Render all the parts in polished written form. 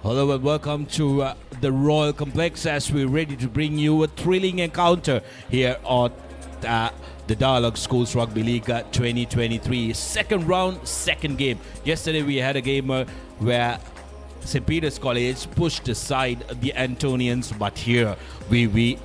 Hello and welcome to the Royal Complex as we're ready to bring you a thrilling encounter here at the Dialog Schools Rugby League 2023 second round, second game. Yesterday we had a game where St. Peter's College pushed aside the Antonians, but here we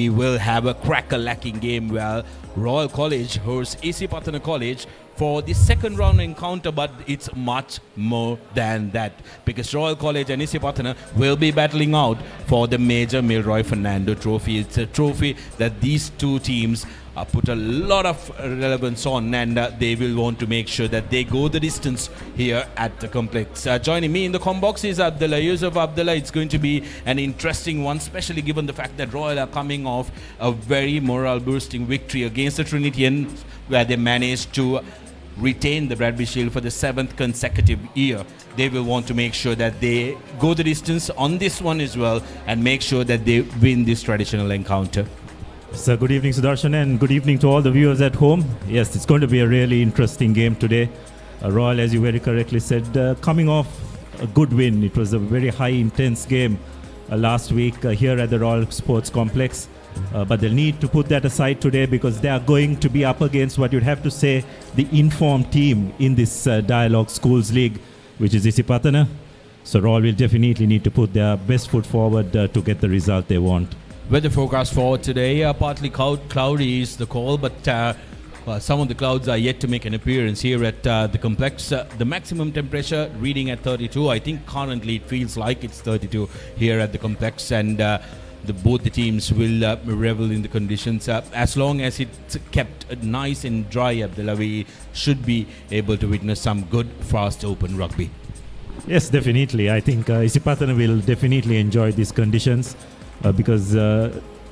will have a cracker-lacking game where Royal College hosts Isipathana College for the second round encounter, but it's much more than that because Royal College and Isipathana will be battling out for the Major Milroy Fernando Trophy. It's a trophy that these two teams put a lot of relevance on, and they will want to make sure that they go the distance here at the complex. Joining me in the com box is Abdullah, Yusuf Abdullah. It's going to be an interesting one, especially given the fact that Royal are coming off a very morale-boosting victory against the Trinitians, where they managed to retain the Bradby Shield for the 7th consecutive year. They will want to make sure that they go the distance on this one as well and make sure that they win this traditional encounter. So good evening, Sudarshan, and good evening to all the viewers at home. Yes, it's going to be a really interesting game today. Royal, as you very correctly said, coming off a good win. It was a very high intense game last week here at the Royal Sports Complex. But they'll need to put that aside today because they are going to be up against what you'd have to say the informed team in this Dialog Schools League, which is Isipathana. So Royal will definitely need to put their best foot forward to get the result they want. Weather forecast for today, partly cloudy is the call, but some of the clouds are yet to make an appearance here at the complex. The maximum temperature reading at 32. I think currently it feels like it's 32 here at the complex, and both the teams will revel in the conditions. As long as it's kept nice and dry, Abdullah, we should be able to witness some good, fast, open rugby. Yes, definitely. I think Isipathana will definitely enjoy these conditions because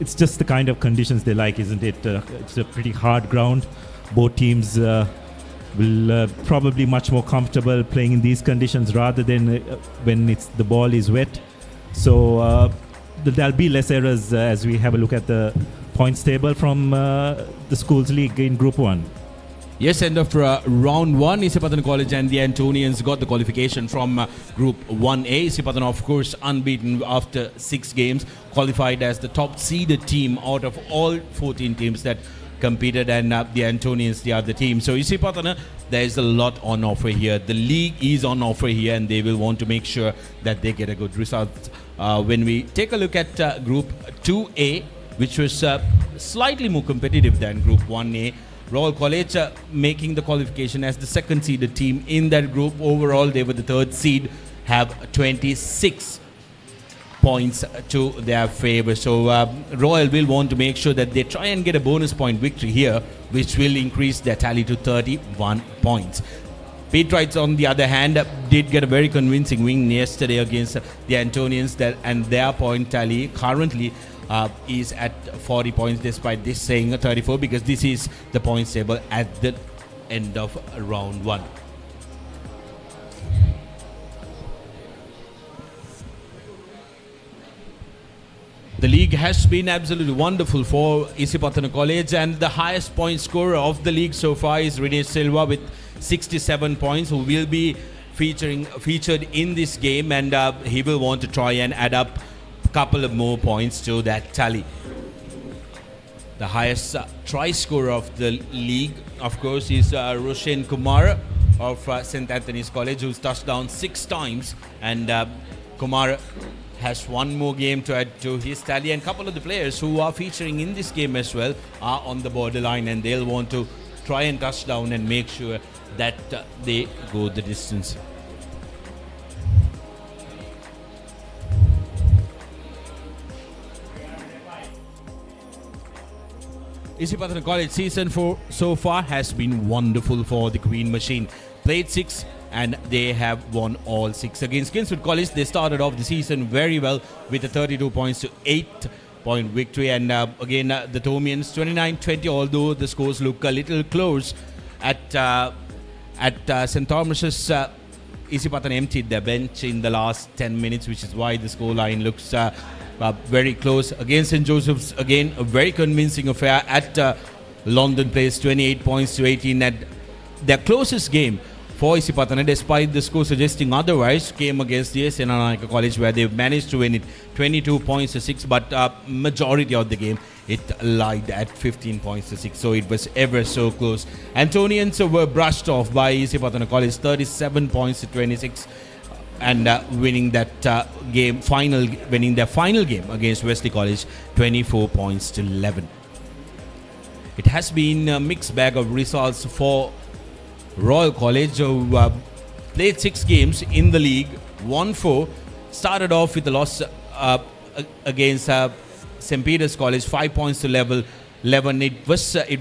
it's just the kind of conditions they like, isn't it? It's a pretty hard ground. Both teams will probably much more comfortable playing in these conditions rather than when the ball is wet. So there'll be less errors as we have a look at the points table from the Schools League in Group 1. Yes, end of round 1, Isipathana College and the Antonians got the qualification from Group 1A. Isipathana, of course, unbeaten after 6 games, qualified as the top seeded team out of all 14 teams that competed, and the Antonians, the other team. So Isipathana, there is a lot on offer here. The league is on offer here, and they will want to make sure that they get a good result. When we take a look at Group 2A, which was slightly more competitive than Group 1A, Royal College making the qualification as the second seeded team in that group. Overall, they were the third seed, have 26 points to their favor. So Royal will want to make sure that they try and get a bonus point victory here, which will increase their tally to 31 points. Patriots, on the other hand, did get a very convincing win yesterday against the Antonians, and their point tally currently is at 40 points, despite this saying 34, because this is the points table at the end of round 1. The league has been absolutely wonderful for Isipathana College, and the highest point scorer of the league so far is Rene Silva with 67 points, who will be featured in this game, and he will want to try and add up a couple of more points to that tally. The highest try scorer of the league, of course, is Roshan Kumar of St. Anthony's College, who's touched down 6 times, and Kumar has one more game to add to his tally, and a couple of the players who are featuring in this game as well are on the borderline, and they'll want to try and touch down and make sure that they go the distance. Isipathana College season 4 so far has been wonderful for the Green Machine. Played 6 and they have won all 6. Against Kingswood College, they started off the season very well with a 32 points to 8 point victory, and again the Thomians 29-20, although the scores look a little close at St. Thomas's. Isipathana emptied their bench in the last 10 minutes, which is why the score line looks very close. Against St. Joseph's, again a very convincing affair at London Place, 28 points to 18. At their closest game for Isipathana, despite the score suggesting otherwise, came against the Isipathana College, where they managed to win it 22 points to 6, but majority of the game it lied at 15 points to 6, so it was ever so close. Antonians were brushed off by Isipathana College 37 points to 26, and winning that winning their final game against Wesley College 24 points to 11. It has been a mixed bag of results for Royal College, who played 6 games in the league, won 4, started off with a loss against St. Peter's College, 5 points to 11. It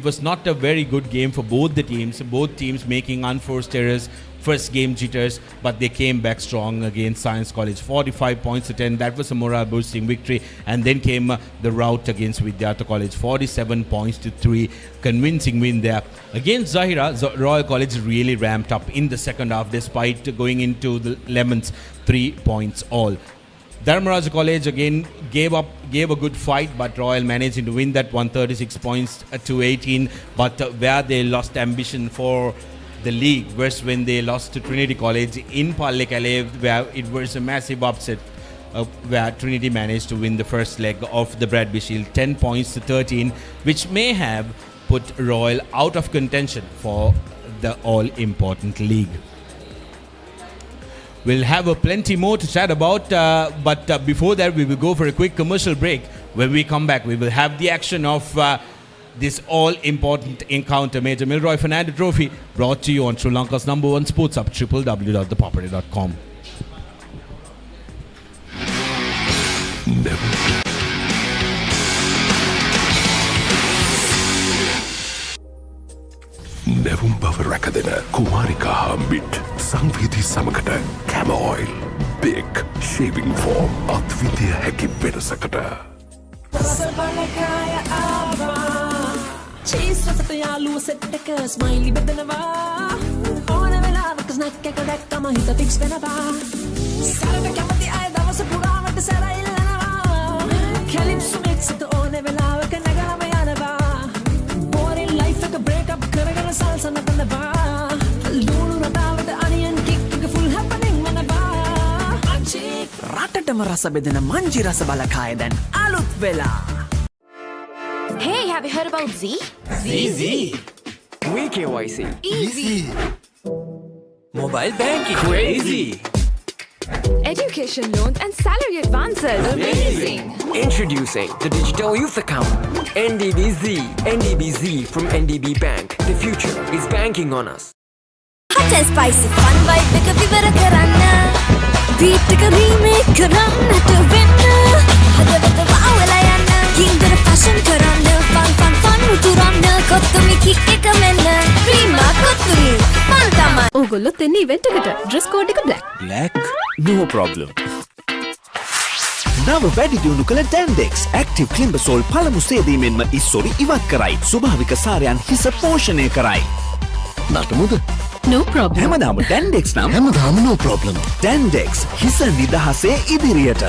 was not a very good game for both teams making unforced errors, first game jitters, but they came back strong against Science College, 45 points to 10. That was a morale boosting victory. And then came the rout against Vidyartha College, 47 points to 3, convincing win there. Against Zahira, Royal College really ramped up in the second half despite going into the lemons 3 points all. Dharmaraja College again gave a good fight, but Royal managed to win that 136 points to 18. But where they lost ambition for the league was when they lost to Trinity College in Pallekele, where it was a massive upset, where Trinity managed to win the first leg of the Bradby Shield 10 points to 13, which may have put Royal out of contention for the all-important league. We'll have plenty more to chat about, but before that we will go for a quick commercial break. When we come back, we will have the action of this all-important encounter, Major Milroy Fernando Trophy, brought to you on Sri Lanka's #1 sports hub, www.thepapare.com. Nevum බව රැකදෙන කුමාරිකා හම්බිට් සංවීධී සමකට කැම oil බික් ෂේවිංగ్ form අත්විදිය හැකි වෙනසකට Cheese රසට යාළුව set එක smiley බෙදනවා ඕන වෙලාවක snack එක දැක්කම හිත ෆික්ස් වෙනවා සරට කැමති අය දවස පුරාවට සැරයිල්ලනවා කැලිප්සෝ මික්ස් එක ඕන වෙලාවක නැගලම යනවා බෝරින් ලයිෆ් එක බ්‍රේක් අප් කරගෙන සල්සා නටනවා ලුණු රටාවට අනියන් කික් එක ෆුල් හැපනින් වෙනවා අචි රටටම රස බෙදෙන මංජි රස බලකාය දැන් අලුත් වෙලා. Hey, have you heard about Z? Z. WeKYC. Easy. Mobile banking. Crazy. Education loans and salary advances. Amazing. Introducing the Digital Youth Account. NDBZ. NDBZ from NDB Bank. The future is banking on us. Hot and spicy fun vibe එක විවර කරන්න beat එක remake කරන්නට වෙන්න හදවත වවලා යන්න ගින්දර passion කරන්න fun උතුරන්න කොත්තුමි kick එක මෙන්න ප්‍රීමා කොත්තුමි fun තමයි ඕගොල්ලොත් එන්නේ ඉවෙන්ට් එකට. ඩ්‍රෙස් කෝඩ් එක black. Black? No problem. නව වැඩි දියුණු කළ ඩැන්ඩෙක්ස් ඇක්ටිව් ක්ලිම්බසෝල් පළමු සේදීමෙන්ම ඉස්සොරි ඉවත් කරයි. ස්වභාවික සාරයන් හිස පෝෂණය කරයි. නටමුද? No problem. හැමදාම ඩැන්ඩෙක්ස් නම් හැමදාම no problem. ඩැන්ඩෙක්ස් හිස නිදහසේ ඉදිරියට.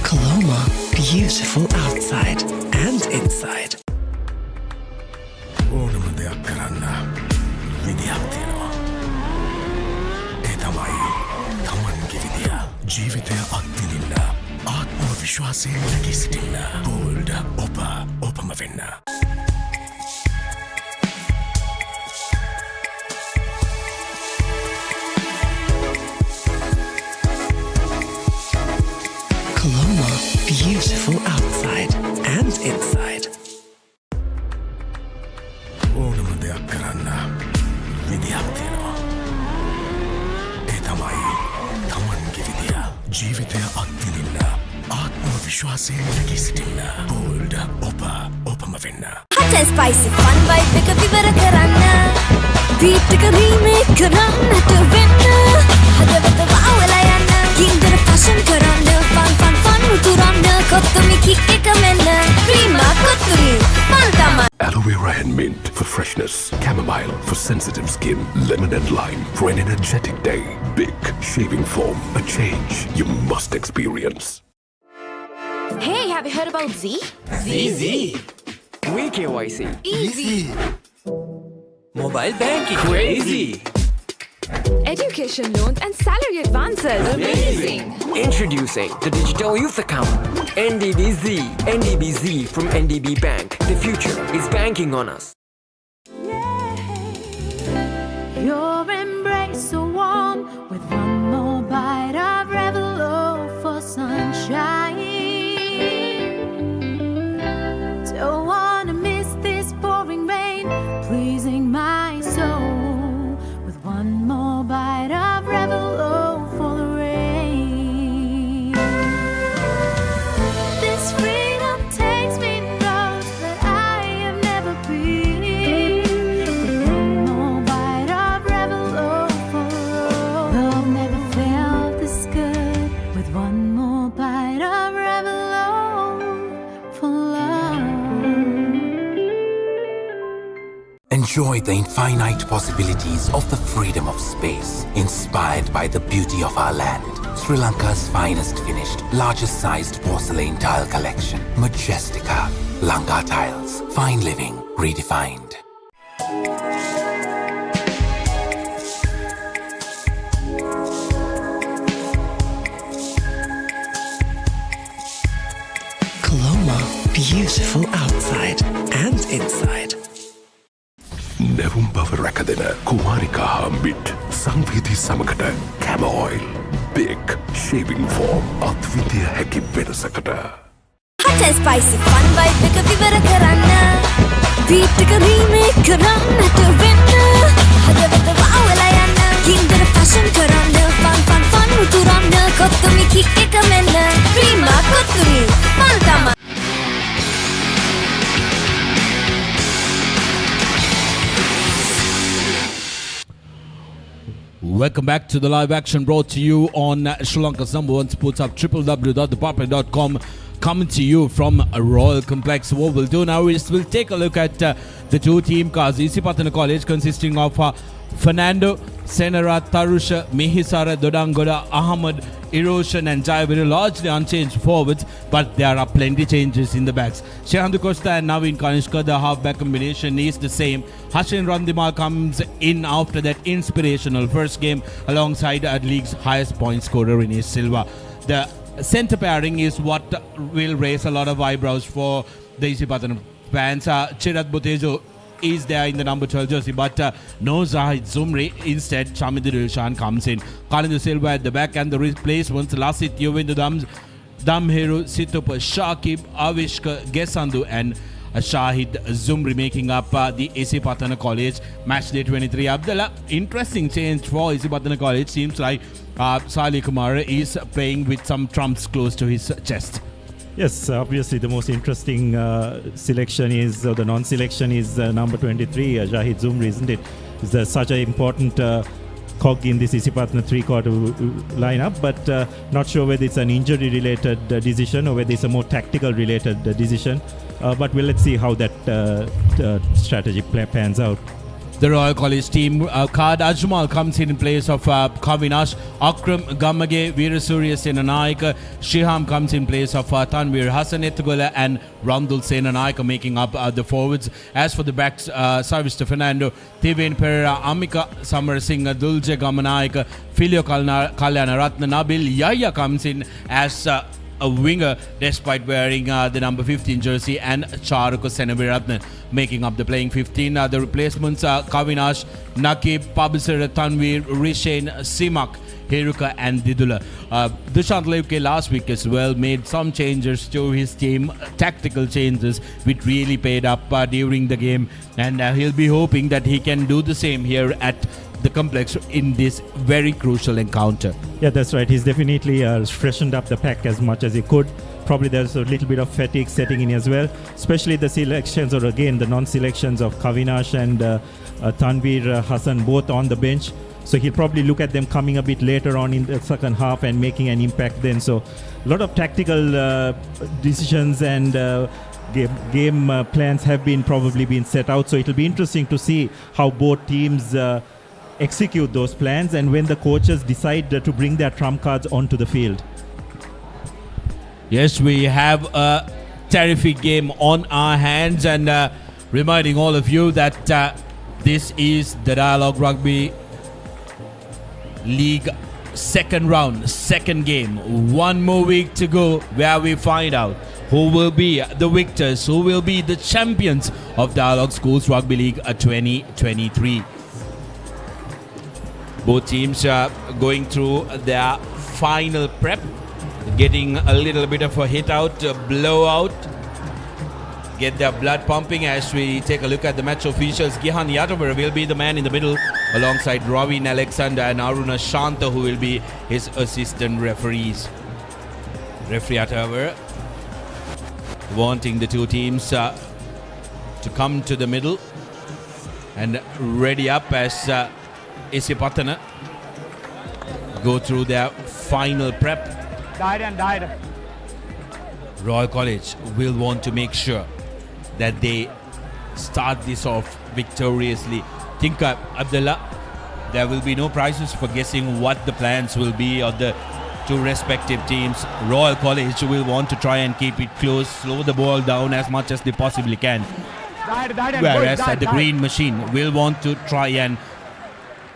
Colombo, beautiful outside and inside. ඕනම දෙයක් කරන්න විදියක් තියෙනවා. ඒ තමයි තමන්ගේ විදිය. ජීවිතය අත්විඳින්න ආත්ම විශ්වාසයෙන් නැගී සිටින්න. බෝල්ඩ් ඔබම වෙන්න. Colombo, beautiful outside and inside. ඕනම දෙයක් කරන්න විදියක් තියෙනවා. ඒ තමයි තමන්ගේ විදිය. ජීවිතය අත්විඳින්න ආත්ම විශ්වාසයෙන් නැගී සිටින්න. බෝල්ඩ් ඔබම වෙන්න. Hot and spicy fun vibe එක විවර කරන්න beat එක remake කරන්නට වෙන්න හදවත වවලා යන්න ගින්දර passion කරන්න fun උතුරන්න කොත්තුමි kick එක මෙන්න ප්‍රීමා කොත්තුමි fun තමයි Aloe Pera and mint for freshness, chamomile for sensitive skin, lemon and lime for an energetic day. Big shaving foam, a change you must experience. Hey, have you heard about Z? Easy. VKYC. Easy. Mobile banking. Crazy. Education loans and salary advances. Amazing. Introducing the Digital Youth Account. NDBZ. NDBZ from NDB Bank. The future is banking on us. Your embrace so warm with one more bite of Revelo for sunshine. Don't wanna miss this pouring rain, pleasing my soul with one more bite of Revelo for the rain. This freedom takes me roads that I have never been. With one more bite of Revelo for the road. Love never felt this good. With one more bite of Revelo for love. Enjoy the infinite possibilities of the freedom of space, inspired by the beauty of our land. Sri Lanka's finest finished, largest sized porcelain tile collection. Majestica. Lanka Tiles. Fine living redefined. Colombo, beautiful outside and inside. Never bava rakadena Kumarika Hambit Sangviti Samakata Camoil Big shaving foam Atvitya Heki Vedasakata. Hot and spicy fun vibe එක විවර කරන්න beat එක remake කරන්නට වෙන්න හදවත වවලා යන්න කින්දර fashion කරන්න fun උතුරන්න කොත්තුමි kick එක මෙන්න prima කොත්තුමි fun තමයි. Welcome back to the live action brought to you on Sri Lanka's #1 sports hub, www.thepapare.com, coming to you from a Royal Complex. What we'll do now is we'll take a look at the two team cars. Isipathana College, consisting of Fernando, Senara, Tarusha, Mihisara, Dodangoda, Ahmad, Erosion and Jayavir, largely unchanged forwards, but there are plenty changes in the backs. Shehandu Costa and Naveen Kanishka, the halfback combination is the same. Hashin Randimal comes in after that inspirational first game alongside the league's highest point scorer Ines Silva. The centre pairing is what will raise a lot of eyebrows for the Isipathana fans. Chirat Botejo is there in the number 12 jersey, but no Zahid Zumri. Instead, Shamid Dilshan comes in. Kalindu Silva at the back, and the replacements Lasit Yovindu Damheru, Situpa, Shakib, Avishka, Gesandu and Shahid Zumri making up the Isipathana College matchday 23. Abdullah, interesting change for Isipathana College. Seems like Salih Kumar is playing with some trumps close to his chest. Yes, obviously the most interesting selection is, the non-selection is number 23, Jahid Zumri, isn't it? Is such an important cog in this Isipathana three-quarter lineup, but not sure whether it's an injury-related decision or whether it's a more tactical-related decision. But let's see how that strategy pans out. The Royal College team card Ajmal comes in place of Kavinash, Akram Gamage, Veerasurya Senanayaka, Shiham comes in place of Tanvir Hassan Etugula and Randul Senanayaka making up the forwards. As for the backs, service to Fernando, Tiven Pereira, Amika Samarasinghe, Dulce Gamanayaka, Filio Kalyana Ratna, Nabil Yahya comes in as a winger despite wearing the number 15 jersey, and Charuka Senaviratne making up the playing 15. The replacements are Kavinash, Nakib, Pabisar, Tanvir, Rishain, Simak, Heruka and Didula. Dushant Levke last week as well made some changes to his team, tactical changes which really paid up during the game, and he'll be hoping that he can do the same here at the complex in this very crucial encounter. Yeah, that's right. He's definitely freshened up the pack as much as he could. Probably there's a little bit of fatigue setting in as well, especially the selections, or again the non-selections of Kavinash and Tanvir Hassan, both on the bench. So he'll probably look at them coming a bit later on in the second half and making an impact then. So a lot of tactical decisions and game plans have been probably been set out. So it'll be interesting to see how both teams execute those plans and when the coaches decide to bring their trump cards onto the field. Yes, we have a terrific game on our hands, and reminding all of you that this is the Dialog Rugby League second round, second game. One more week to go where we find out who will be the victors, who will be the champions of Dialog Schools Rugby League 2023. Both teams are going through their final prep, getting a little bit of a hit out, a blowout, get their blood pumping as we take a look at the match officials. Gihan Yatavara will be the man in the middle alongside Ravin Alexander and Aruna Shanta, who will be his assistant referees. Referee Yatavara wanting the two teams to come to the middle and ready up as Isipathana go through their final prep. Royal College will want to make sure that they start this off victoriously. Think, Abdullah, there will be no prizes for guessing what the plans will be of the two respective teams. Royal College will want to try and keep it close, slow the ball down as much as they possibly can. Whereas the Green Machine will want to try and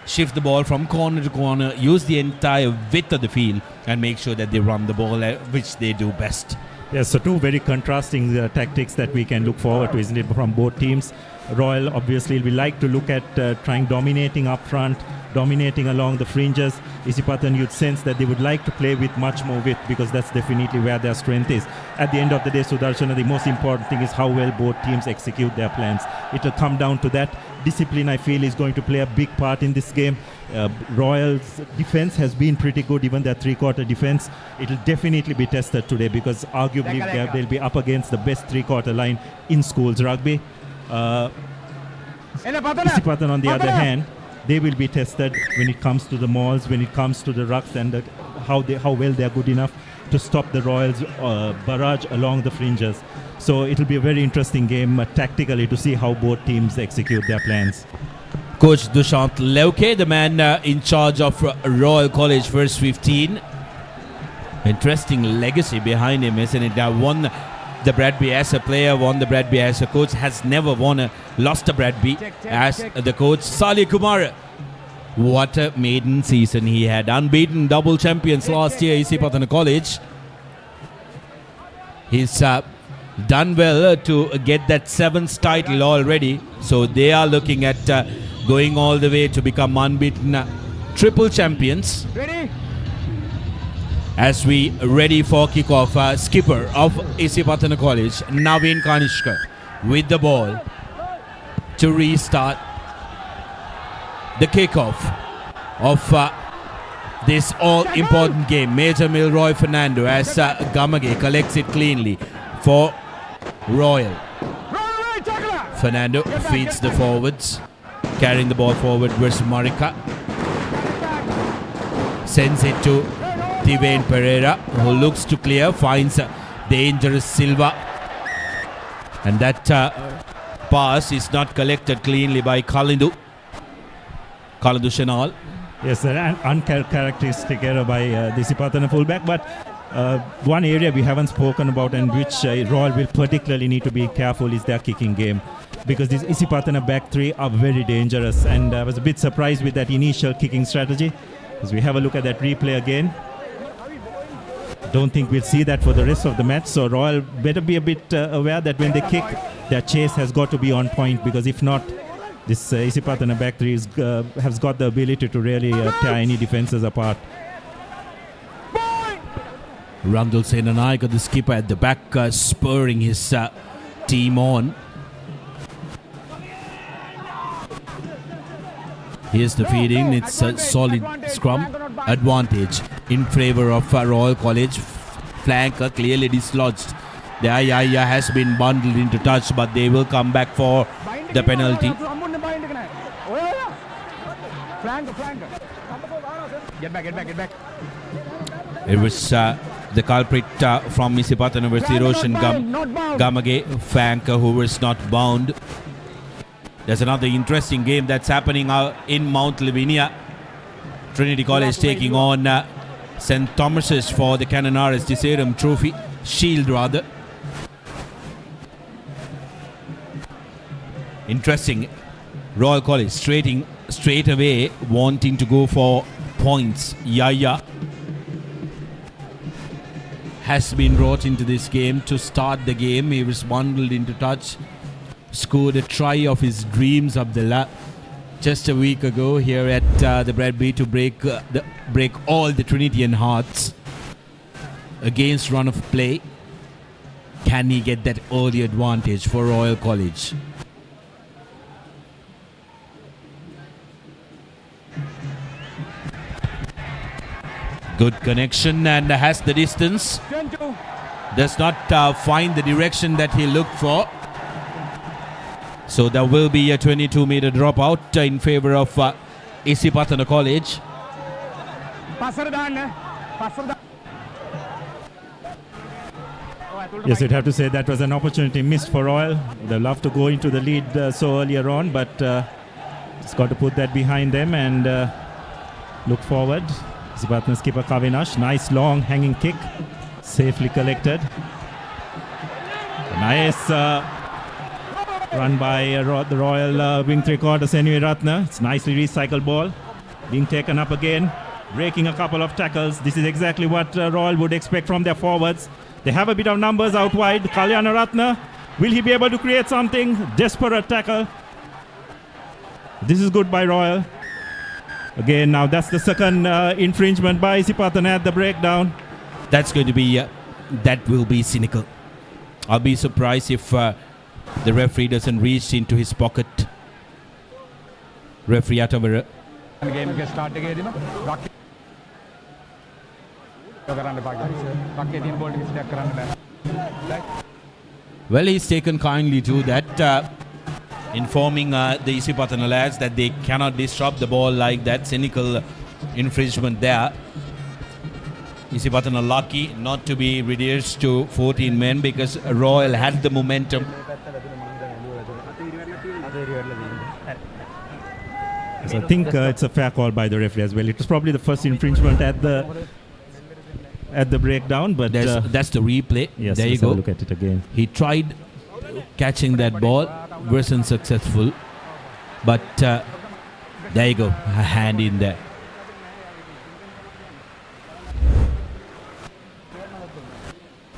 shift the ball from corner to corner, use the entire width of the field and make sure that they run the ball, which they do best. Yes, so two very contrasting tactics that we can look forward to, isn't it, from both teams. Royal obviously we like to look at trying dominating up front, dominating along the fringes. Isipathana, you'd sense that they would like to play with much more width because that's definitely where their strength is. At the end of the day, Sudarshana, the most important thing is how well both teams execute their plans. It'll come down to that. Discipline, I feel, is going to play a big part in this game. Royals' defense has been pretty good, even their three-quarter defense. It'll definitely be tested today because arguably they'll be up against the best three-quarter line in schools rugby. Isipathana, on the other hand, they will be tested when it comes to the mauls, when it comes to the rucks, and how well they are good enough to stop the Royals' barrage along the fringes. So it'll be a very interesting game tactically to see how both teams execute their plans. Coach Dushant Leuke, the man in charge of Royal College first 15. Interesting legacy behind him, isn't it? Now won the Bradby as a player, won the Bradby as a coach, has never lost a Bradby as the coach. Salih Kumar, what a maiden season he had. Unbeaten double champions last year, Isipathana College. He's done well to get that 7th title already. So they are looking at going all the way to become unbeaten triple champions. As we ready for kickoff, skipper of Isipathana College, Naveen Kanishkar, with the ball to restart the kickoff of this all-important game. Major Milroy Fernando as Gamage collects it cleanly for Royal. Fernando feeds the forwards, carrying the ball forward versus Marika. Sends it to Tivain Pereira, who looks to clear, finds dangerous Silva, and that pass is not collected cleanly by Kalindu Shanal. Yes, an uncharacteristic error by the Isipathana fullback, but one area we haven't spoken about and which Royal will particularly need to be careful is their kicking game, because these Isipathana back three are very dangerous, and I was a bit surprised with that initial kicking strategy. As we have a look at that replay again, don't think we'll see that for the rest of the match, so Royal better be a bit aware that when they kick, their chase has got to be on point, because if not, this Isipathana back three has got the ability to really tear any defenses apart. Randall Senanaika, the skipper at the back, spurring his team on. Here's the feeding. It's a solid scrum advantage in favor of Royal College. Flanker clearly dislodged. The Ayaya has been bundled into touch, but they will come back for the penalty. It was The culprit from Isipathana versus Roshan Gamage Fanker, who was not bound. There's another interesting game that's happening in Mount Lavinia. Trinity College taking on St. Thomas's for the Cananaris Deserum Trophy. Shield rather. Interesting. Royal College straight away wanting to go for points. Yaya has been brought into this game to start the game. He was bundled into touch. Scored a try of his dreams, Abdullah, just a week ago here at the Bradby to break all the Trinitian hearts against run of play. Can he get that early advantage for Royal College? Good connection and has the distance. Does not find the direction that he looked for. So there will be a 22-meter dropout in favor of Isipathana College. Yes, you'd have to say that was an opportunity missed for Royal. They'd love to go into the lead so earlier on, but just got to put that behind them and look forward. Isipathana skipper Kavinash, nice long hanging kick, safely collected. Nice run by the Royal wing three-quarters anyway, Ratna. It's nicely recycled ball, being taken up again, breaking a couple of tackles. This is exactly what Royal would expect from their forwards. They have a bit of numbers out wide. Kalyana Ratna, will he be able to create something? Desperate tackle. This is good by Royal. Again, now that's the second infringement by Isipathana at the breakdown. That's going to be, that will be cynical. I'll be surprised if the referee doesn't reach into his pocket. Referee Atavara. Well, he's taken kindly to that, informing the Isipathana lads that they cannot disrupt the ball like that. Cynical infringement there. Isipathana lucky not to be reduced to 14 men because Royal had the momentum. So I think it's a fair call by the referee as well. It was probably the first infringement at the breakdown, but that's the replay. Yes, there you let's go. have a look at it again. He tried catching that ball, wasn't successful, but there you go, a hand in there.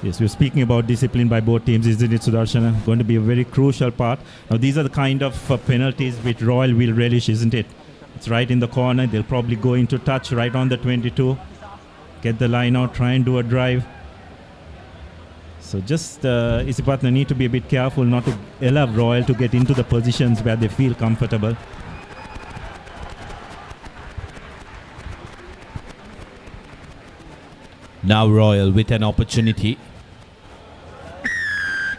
Yes, we're speaking about discipline by both teams, isn't it, Sudarshana? Going to be a very crucial part. Now, these are the kind of penalties which Royal will relish, isn't it? It's right in the corner. They'll probably go into touch right on the 22. Get the line out, try and do a drive. So just Isipathana need to be a bit careful not to allow Royal to get into the positions where they feel comfortable. Now Royal with an opportunity,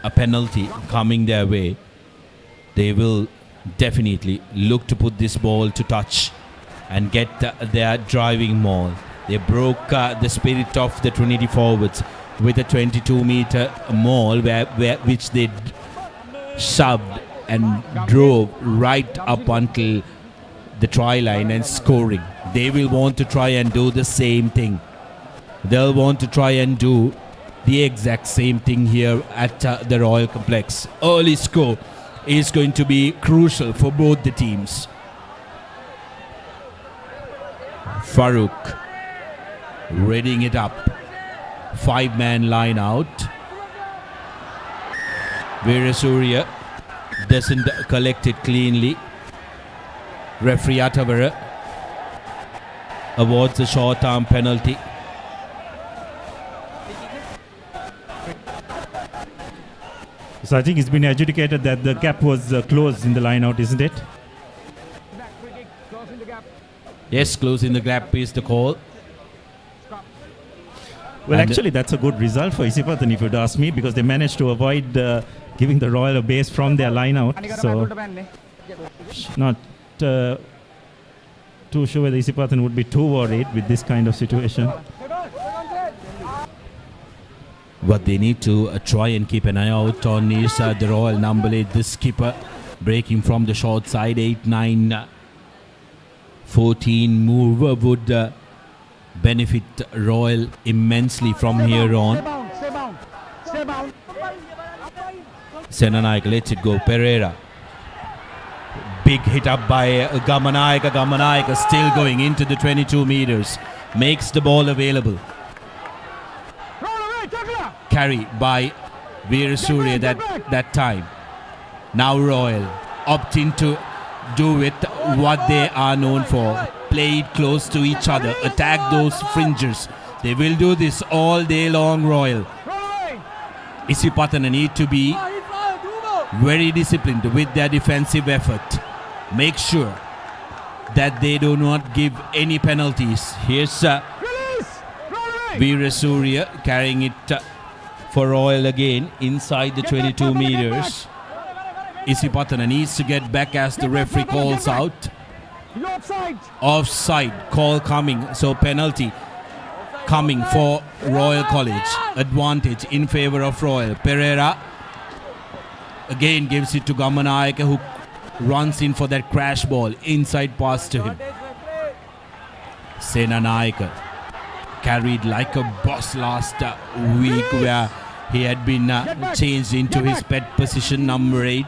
a penalty coming their way. They will definitely look to put this ball to touch and get their driving maul. They broke the spirit of the Trinity forwards with a 22-meter maul which they shoved and drove right up until the try line and scoring. They will want to try and do the same thing. They'll want to try and do the exact same thing here at the Royal Complex. Early score is going to be crucial for both the teams. Farouk readying it up. 5-man line out. Veerasuriya doesn't collect it cleanly. Referee Atavara awards a short-arm penalty. So I think it's been adjudicated that the gap was closed in the line out, isn't it? Yes, closing the gap is the call. Well, actually, that's a good result for Isipathana, if you'd ask me, because they managed to avoid giving the Royal a base from their line out. So, not too sure whether Isipathana would be too worried with this kind of situation. What they need to try and keep an eye out on is the Royal number 8, the skipper, breaking from the short side. 8-9-14 move would benefit Royal immensely from here on. Senanaik lets it go. Pereira. Big hit up by Gamanaika. Gamanaika still going into the 22 meters. Makes the ball available. Carry by Veer Surya that time. Now Royal opting to do with what they are known for. Play it close to each other. Attack those fringers. They will do this all day long, Royal. Isipathana need to be very disciplined with their defensive effort. Make sure that they do not give any penalties. Here's Veer Surya carrying it for Royal again inside the 22 meters. Isipathana needs to get back as the referee calls out. Offside call coming, so penalty coming for Royal College. Advantage in favor of Royal. Pereira again gives it to Gamanaika, who runs in for that crash ball. Inside pass to him. Senanaika carried like a boss last week, where he had been changed into his pet position, number 8.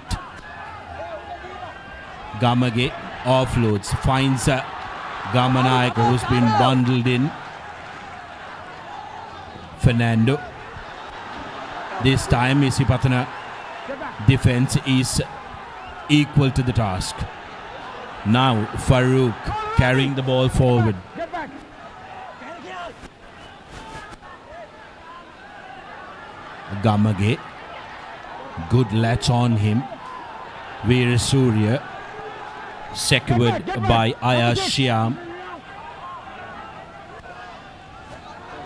Gamage offloads, finds Gamanaika, who's been bundled in. Fernando. This time Isipathana defense is equal to the task. Now Farouk carrying the ball forward. Gamage, good latch on him. Veer Surya secured by Ayash Shyam.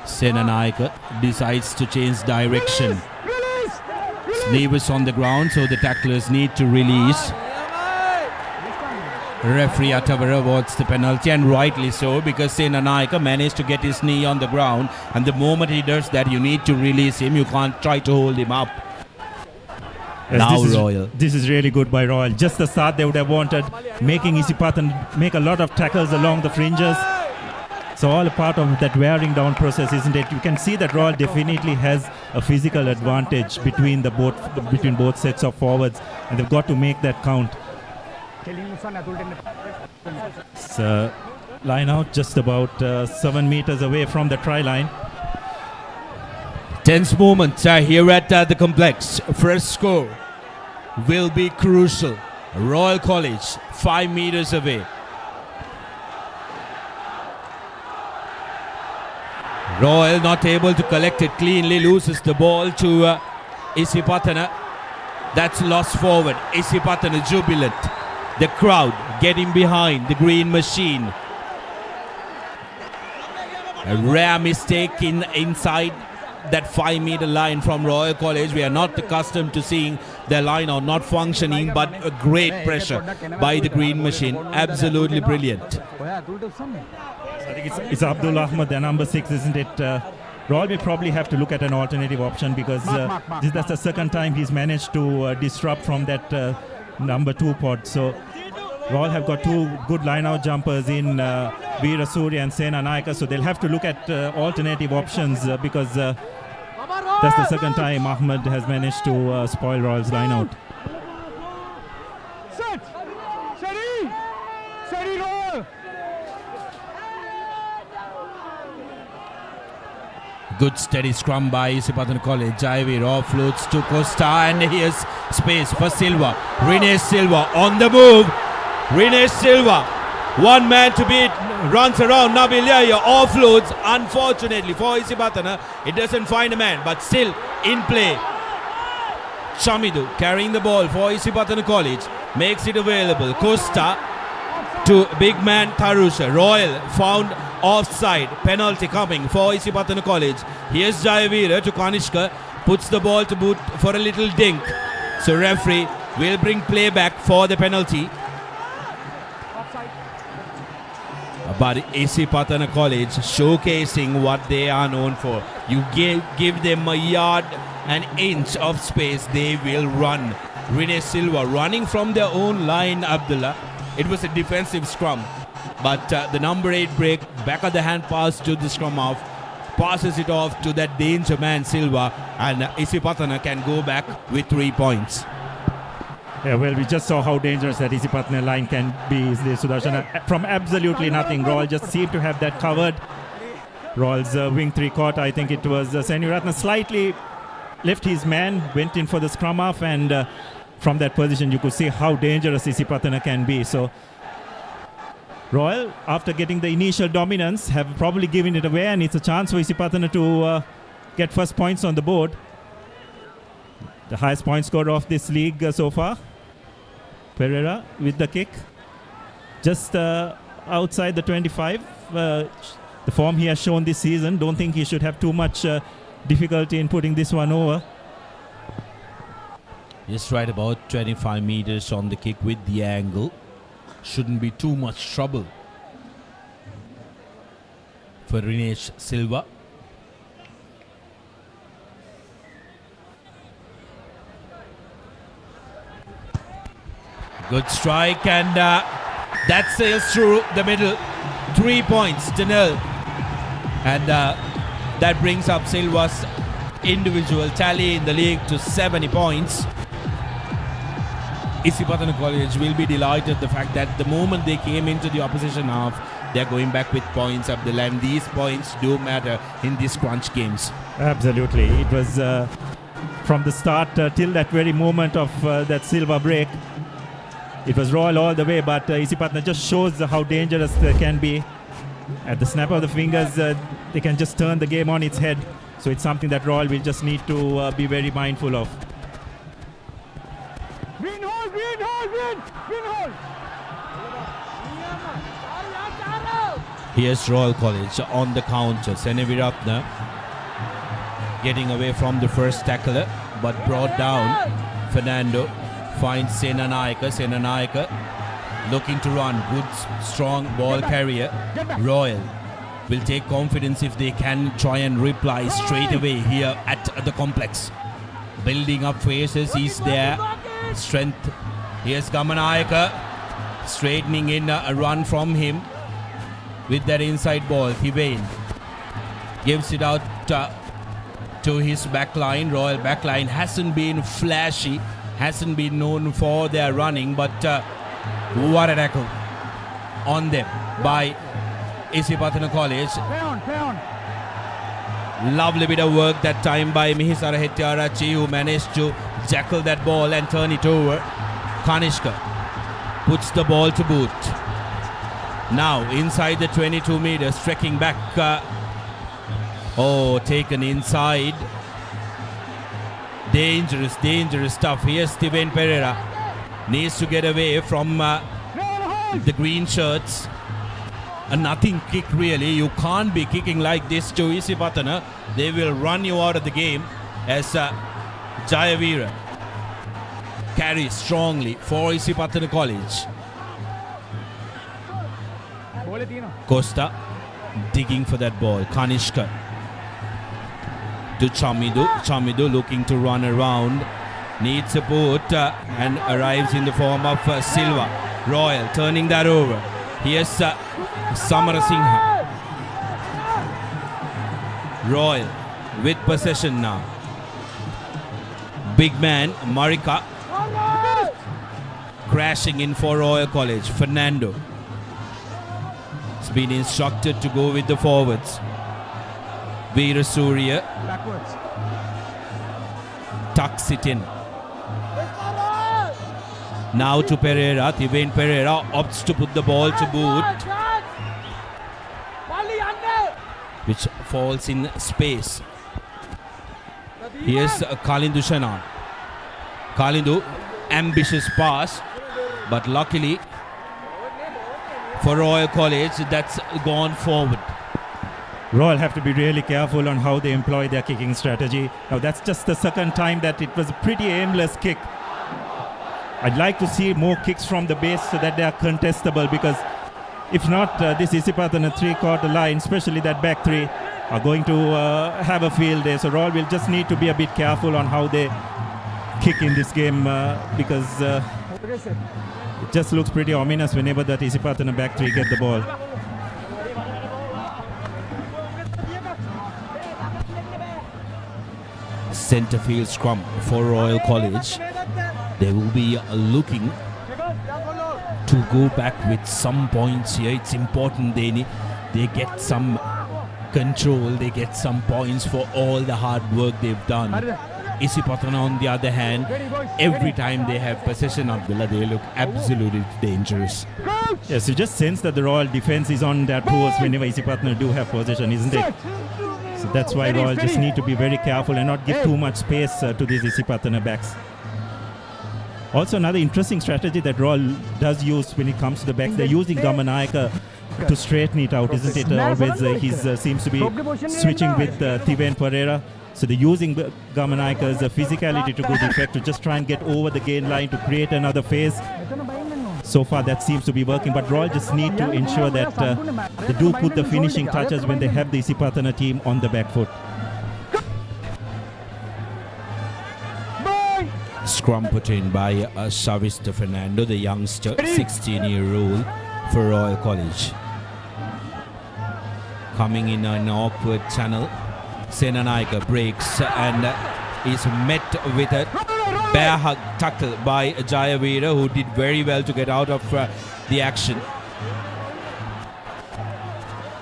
Senanaika decides to change direction. Sleeve is on the ground, so the tacklers need to release. Referee Atavara awards the penalty, and rightly so, because Senanaika managed to get his knee on the ground, and the moment he does that, you need to release him. You can't try to hold him up. Yes, Now Royal. This is really good by Royal. Just the start they would have wanted, making Isipathana make a lot of tackles along the fringes. So all a part of that wearing down process, isn't it? You can see that Royal definitely has a physical advantage between both sets of forwards, and they've got to make that count. So line out just about 7 meters away from the try line. Tense moments here at the complex. First score will be crucial. Royal College 5 meters away. Royal not able to collect it cleanly, loses the ball to Isipathana. That's lost forward. Isipathana jubilant. The crowd getting behind the green machine. A rare mistake inside that 5 meter line from Royal College. We are not accustomed to seeing their line out not functioning, but a great pressure by the green machine. Absolutely brilliant. I think it's Abdul Ahmed, the number 6, isn't it? Royal will probably have to look at an alternative option, because that's the second time he's managed to disrupt from that number 2 pod. So Royal have got 2 good line-out jumpers in Veer Surya and Senanaika, so they'll have to look at alternative options, because that's the second time Ahmed has managed to spoil Royal's line-out. Good steady scrum by Isipathana College. Jaivir offloads to Costa, and here's space for Silva. Rene Silva on the move. Rene Silva, one man to beat, runs around. Nabil Yahya offloads. Unfortunately for Isipathana, it doesn't find a man, but still in play. Shamidu carrying the ball for Isipathana College, makes it available. Costa to big man Tharusha. Royal found offside. Penalty coming for Isipathana College. Here's Jayavira to Kanishka, puts the ball to boot for a little dink. So referee will bring play back for the penalty. But Isipathana College showcasing what they are known for. You give them a yard, an inch of space, they will run. Rene Silva running from their own line, Abdullah. It was a defensive scrum. But the number 8 break, back of the hand pass to the scrum half, passes it off to that danger man Silva, and Isipathana can go back with 3 points. Yeah, well, we just saw how dangerous that Isipathana line can be, Sudarshan. From absolutely nothing, Royal just seemed to have that covered. Royal's wing 3 caught, I think it was Senuratna slightly left his man, went in for the scrum half, and from that position you could see how dangerous Isipathana can be. So Royal, after getting the initial dominance, have probably given it away, and it's a chance for Isipathana to get first points on the board. The highest point scorer of this league so far. Pereira with the kick. Just outside the 25. The form he has shown this season, don't think he should have too much difficulty in putting this one over. Just right about 25 meters on the kick with the angle. Shouldn't be too much trouble for Rinesh Silva. Good strike, and that sails through the middle. 3 points to 0. And that brings up Silva's individual tally in the league to 70 points. Isipathana College will be delighted the fact that the moment they came into the opposition half, they're going back with points up the line. These points do matter in these crunch games. Absolutely. It was from the start till that very moment of that Silva break. It was Royal all the way, but Isipathana just shows how dangerous they can be. At the snap of the fingers, they can just turn the game on its head. So it's something that Royal will just need to be very mindful of. Green hole, green hole, green hole. Here's Royal College on the counter. Seneviratna getting away from the first tackler, but brought down. Fernando finds Senanayaka. Senanayaka looking to run. Good, strong ball carrier. Royal will take confidence if they can try and reply straight away here at the complex. Building up faces, he's there. Strength. Here's Gamanayaka straightening in a run from him with that inside ball. Thibain gives it out to his backline. Royal backline hasn't been flashy, hasn't been known for their running, but what a tackle on them by Isipathana College. Lovely bit of work that time by Mihisara Hettiarachi, who managed to tackle that ball and turn it over. Kanishka puts the ball to boot. Now inside the 22 meters, trekking back. Taken inside. Dangerous, dangerous stuff. Here's Steven Pereira. Needs to get away from the green shirts. A nothing kick really. You can't be kicking like this to Isipathana. They will run you out of the game as Jayavira carries strongly for Isipathana College. Costa digging for that ball. Kanishka to Chamidu. Chamidu looking to run around. Needs support and arrives in the form of Silva. Royal turning that over. Here's Samarasinghe. Royal with possession now. Big man Marika crashing in for Royal College. Fernando has been instructed to go with the forwards. Veera Surya tucks it in. Now to Pereira. Thibain Pereira opts to put the ball to boot, which falls in space. Here's Kalindu Shanan. Kalindu, ambitious pass, but luckily for Royal College, that's gone forward. Royal have to be really careful on how they employ their kicking strategy. Now that's just the second time that it was a pretty aimless kick. I'd like to see more kicks from the base so that they are contestable, because If not, this Isipathana three-quarter line, especially that back three, are going to have a field day. So Royal will just need to be a bit careful on how they kick in this game because it just looks pretty ominous whenever that Isipathana back three get the ball. Centre field scrum for Royal College. They will be looking to go back with some points here. It's important they get some control, they get some points for all the hard work they've done. Isipathana, on the other hand, every time they have possession, Abdullah, they look absolutely dangerous. Yes, you just sense that the Royal defense is on their toes whenever Isipathana do have possession, isn't it? So that's why Royal just need to be very careful and not give too much space to these Isipathana backs. Also, another interesting strategy that Royal does use when it comes to the backs, they're using Gamanayaka to straighten it out, isn't it? Always he seems to be switching with Thiven Pereira. So they're using Gamanayaka's physicality to good effect to just try and get over the gain line to create another phase. So far that seems to be working, but Royal just need to ensure that they do put the finishing touches when they have the Isipathana team on the back foot. Scrum put in by Savista Fernando, the youngster, 16-year-old for Royal College. Coming in an awkward channel, Senanaika breaks and is met with a bear hug tackle by Jayavira, who did very well to get out of the action.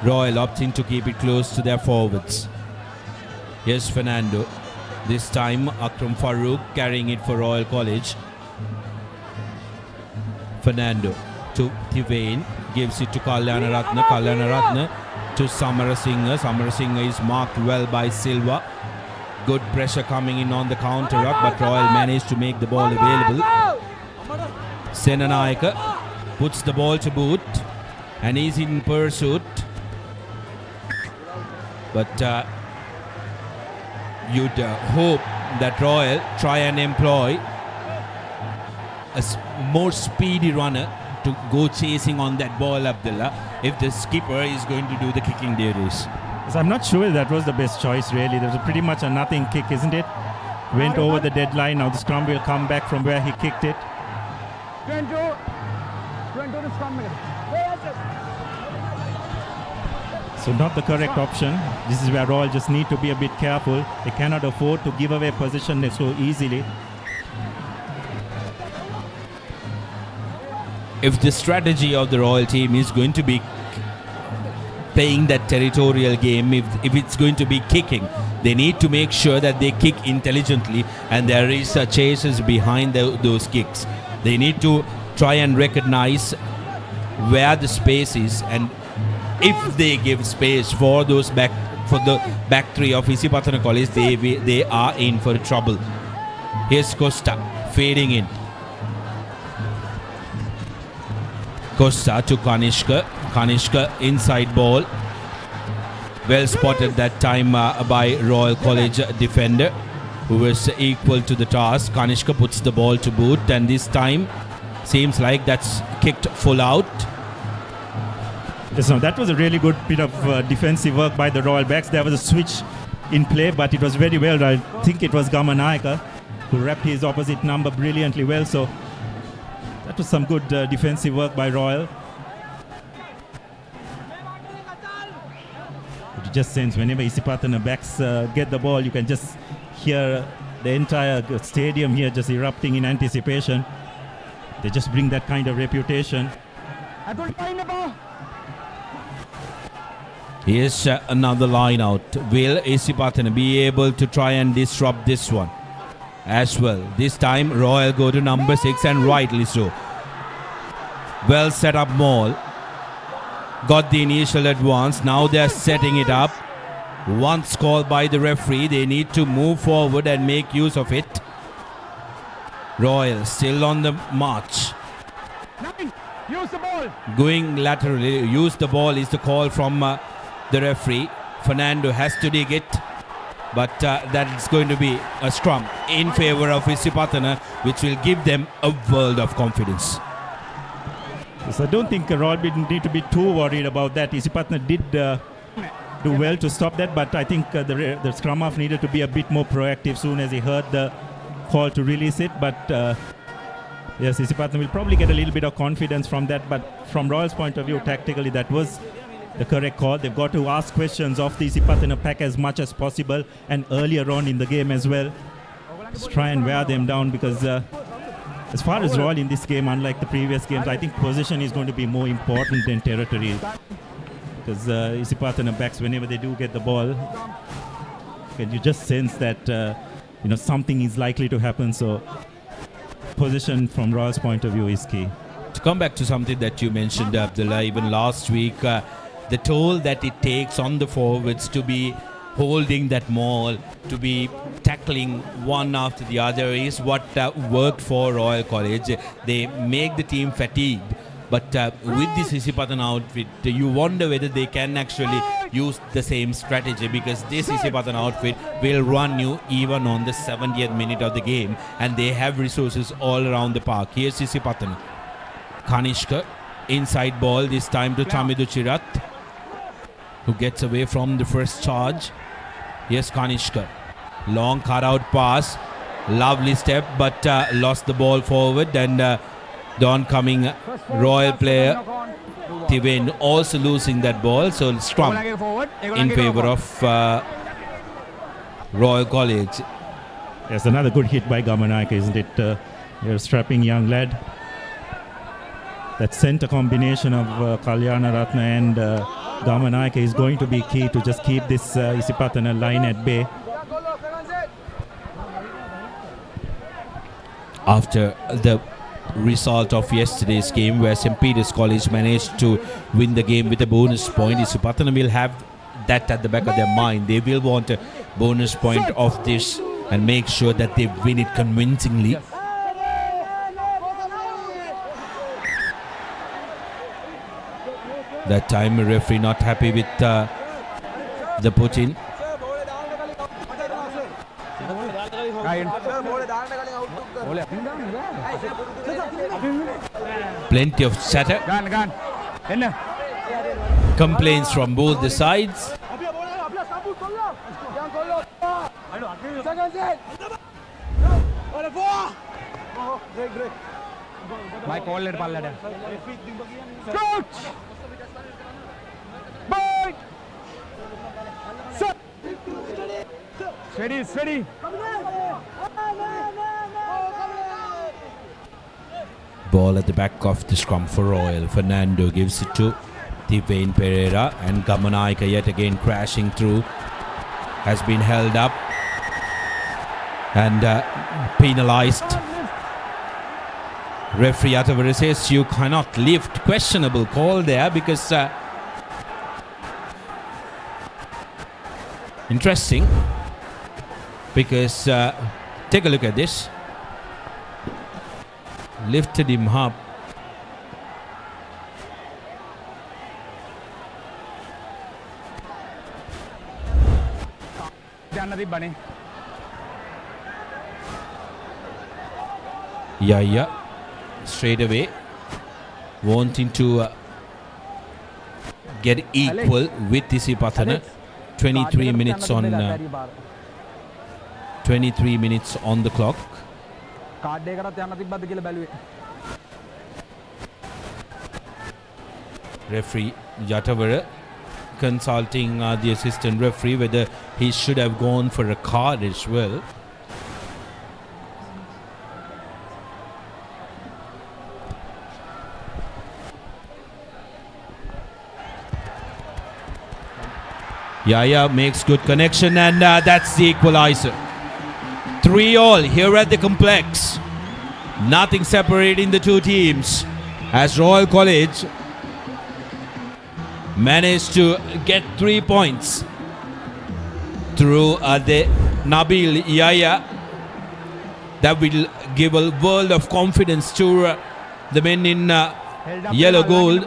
Royal opting to keep it close to their forwards. Here's Fernando. This time Akram Farouk carrying it for Royal College. Fernando to Thivain, gives it to Kalyanaratne to Samarasinghe. Samarasinghe is marked well by Silva. Good pressure coming in on the counter-up, but Royal managed to make the ball available. Senanaika puts the ball to boot and is in pursuit. But you'd hope that Royal try and employ a more speedy runner to go chasing on that ball, Abdullah, if the skipper is going to do the kicking duties. So I'm not sure that was the best choice, really. There was pretty much a nothing kick, isn't it? Went over the deadline. Now the scrum will come back from where he kicked it. So not the correct option. This is where Royal just need to be a bit careful. They cannot afford to give away position so easily. If the strategy of the Royal team is going to be playing that territorial game, if it's going to be kicking, they need to make sure that they kick intelligently and there is chases behind those kicks. They need to try and recognize where the space is, and if they give space for the back three of Isipathana College, they are in for trouble. Here's Costa fading in. Costa to Kanishka. Kanishka inside ball. Well spotted that time by Royal College defender, who was equal to the task. Kanishka puts the ball to boot, and this time seems like that's kicked full out. Yes, no, that was a really good bit of defensive work by the Royal backs. There was a switch in play, but it was very well. I think it was Gamanayaka who wrapped his opposite number brilliantly well. So that was some good defensive work by Royal. It just sense whenever Isipathana backs get the ball, you can just hear the entire stadium here just erupting in anticipation. They just bring that kind of reputation. Here's another line out. Will Isipathana be able to try and disrupt this one as well? This time Royal go to number 6, and rightly so. Well set up maul. Got the initial advance. Now they're setting it up. Once called by the referee, they need to move forward and make use of it. Royal still on the march. Use the ball. Going laterally. Use the ball is the call from the referee. Fernando has to dig it, but that is going to be a scrum in favor of Isipathana, which will give them a world of confidence. So I don't think Royal need to be too worried about that. Isipathana did do well to stop that, but I think the scrum half needed to be a bit more proactive soon as he heard the call to release it. But yes, Isipathana will probably get a little bit of confidence from that. But from Royal's point of view, tactically, that was the correct call. They've got to ask questions of the Isipathana pack as much as possible, and earlier on in the game as well. Just try and wear them down, because as far as Royal in this game, unlike the previous games, I think position is going to be more important than territory. Because Isipathana backs, whenever they do get the ball, and you just sense that something is likely to happen. So position from Royal's point of view is key. To come back to something that you mentioned, Abdullah, even last week, the toll that it takes on the forwards to be holding that maul, to be tackling one after the other, is what worked for Royal College. They make the team fatigued. But with this Isipathana outfit, you wonder whether they can actually use the same strategy, because this Isipathana outfit will run you even on the 70th minute of the game, and they have resources all around the park. Here's Isipathana. Kanishka, inside ball, this time to Tamidu Chirat, who gets away from the first charge. Here's Kanishka. Long cut-out pass. Lovely step, but lost the ball forward, and the oncoming Royal player Tivain also losing that ball. So scrum in favour of Royal College. Yes, another good hit by Gamanaka, isn't it? You're a strapping young lad. That centre combination of Kalyana Ratna and Gamanaka is going to be key to just keep this Isipathana line at bay. After the result of yesterday's game, where St. Peter's College managed to win the game with a bonus point, Isipathana will have that at the back of their mind. They will want a bonus point of this and make sure that they win it convincingly. That time referee not happy with the put-in. Plenty of chatter. Complaints from both the sides. Steady. Ball at the back of the scrum for Royal. Fernando gives it to Tivain Pereira, and Gamanaika yet again crashing through. Has been held up and penalised. Referee Atavara says you cannot lift. Questionable call there, because interesting, because take a look at this. Lifted him up. Yeah. Straight away, wanting to get equal with Isipathana. 23 minutes on 23 minutes on the clock. Referee Jatavara consulting the assistant referee whether he should have gone for a card as well. Yaya makes good connection, and that's the equalizer. 3-3 here at the complex. Nothing separating the two teams, as Royal College managed to get 3 points through the Nabil Yaya. That will give a world of confidence to the men in yellow gold.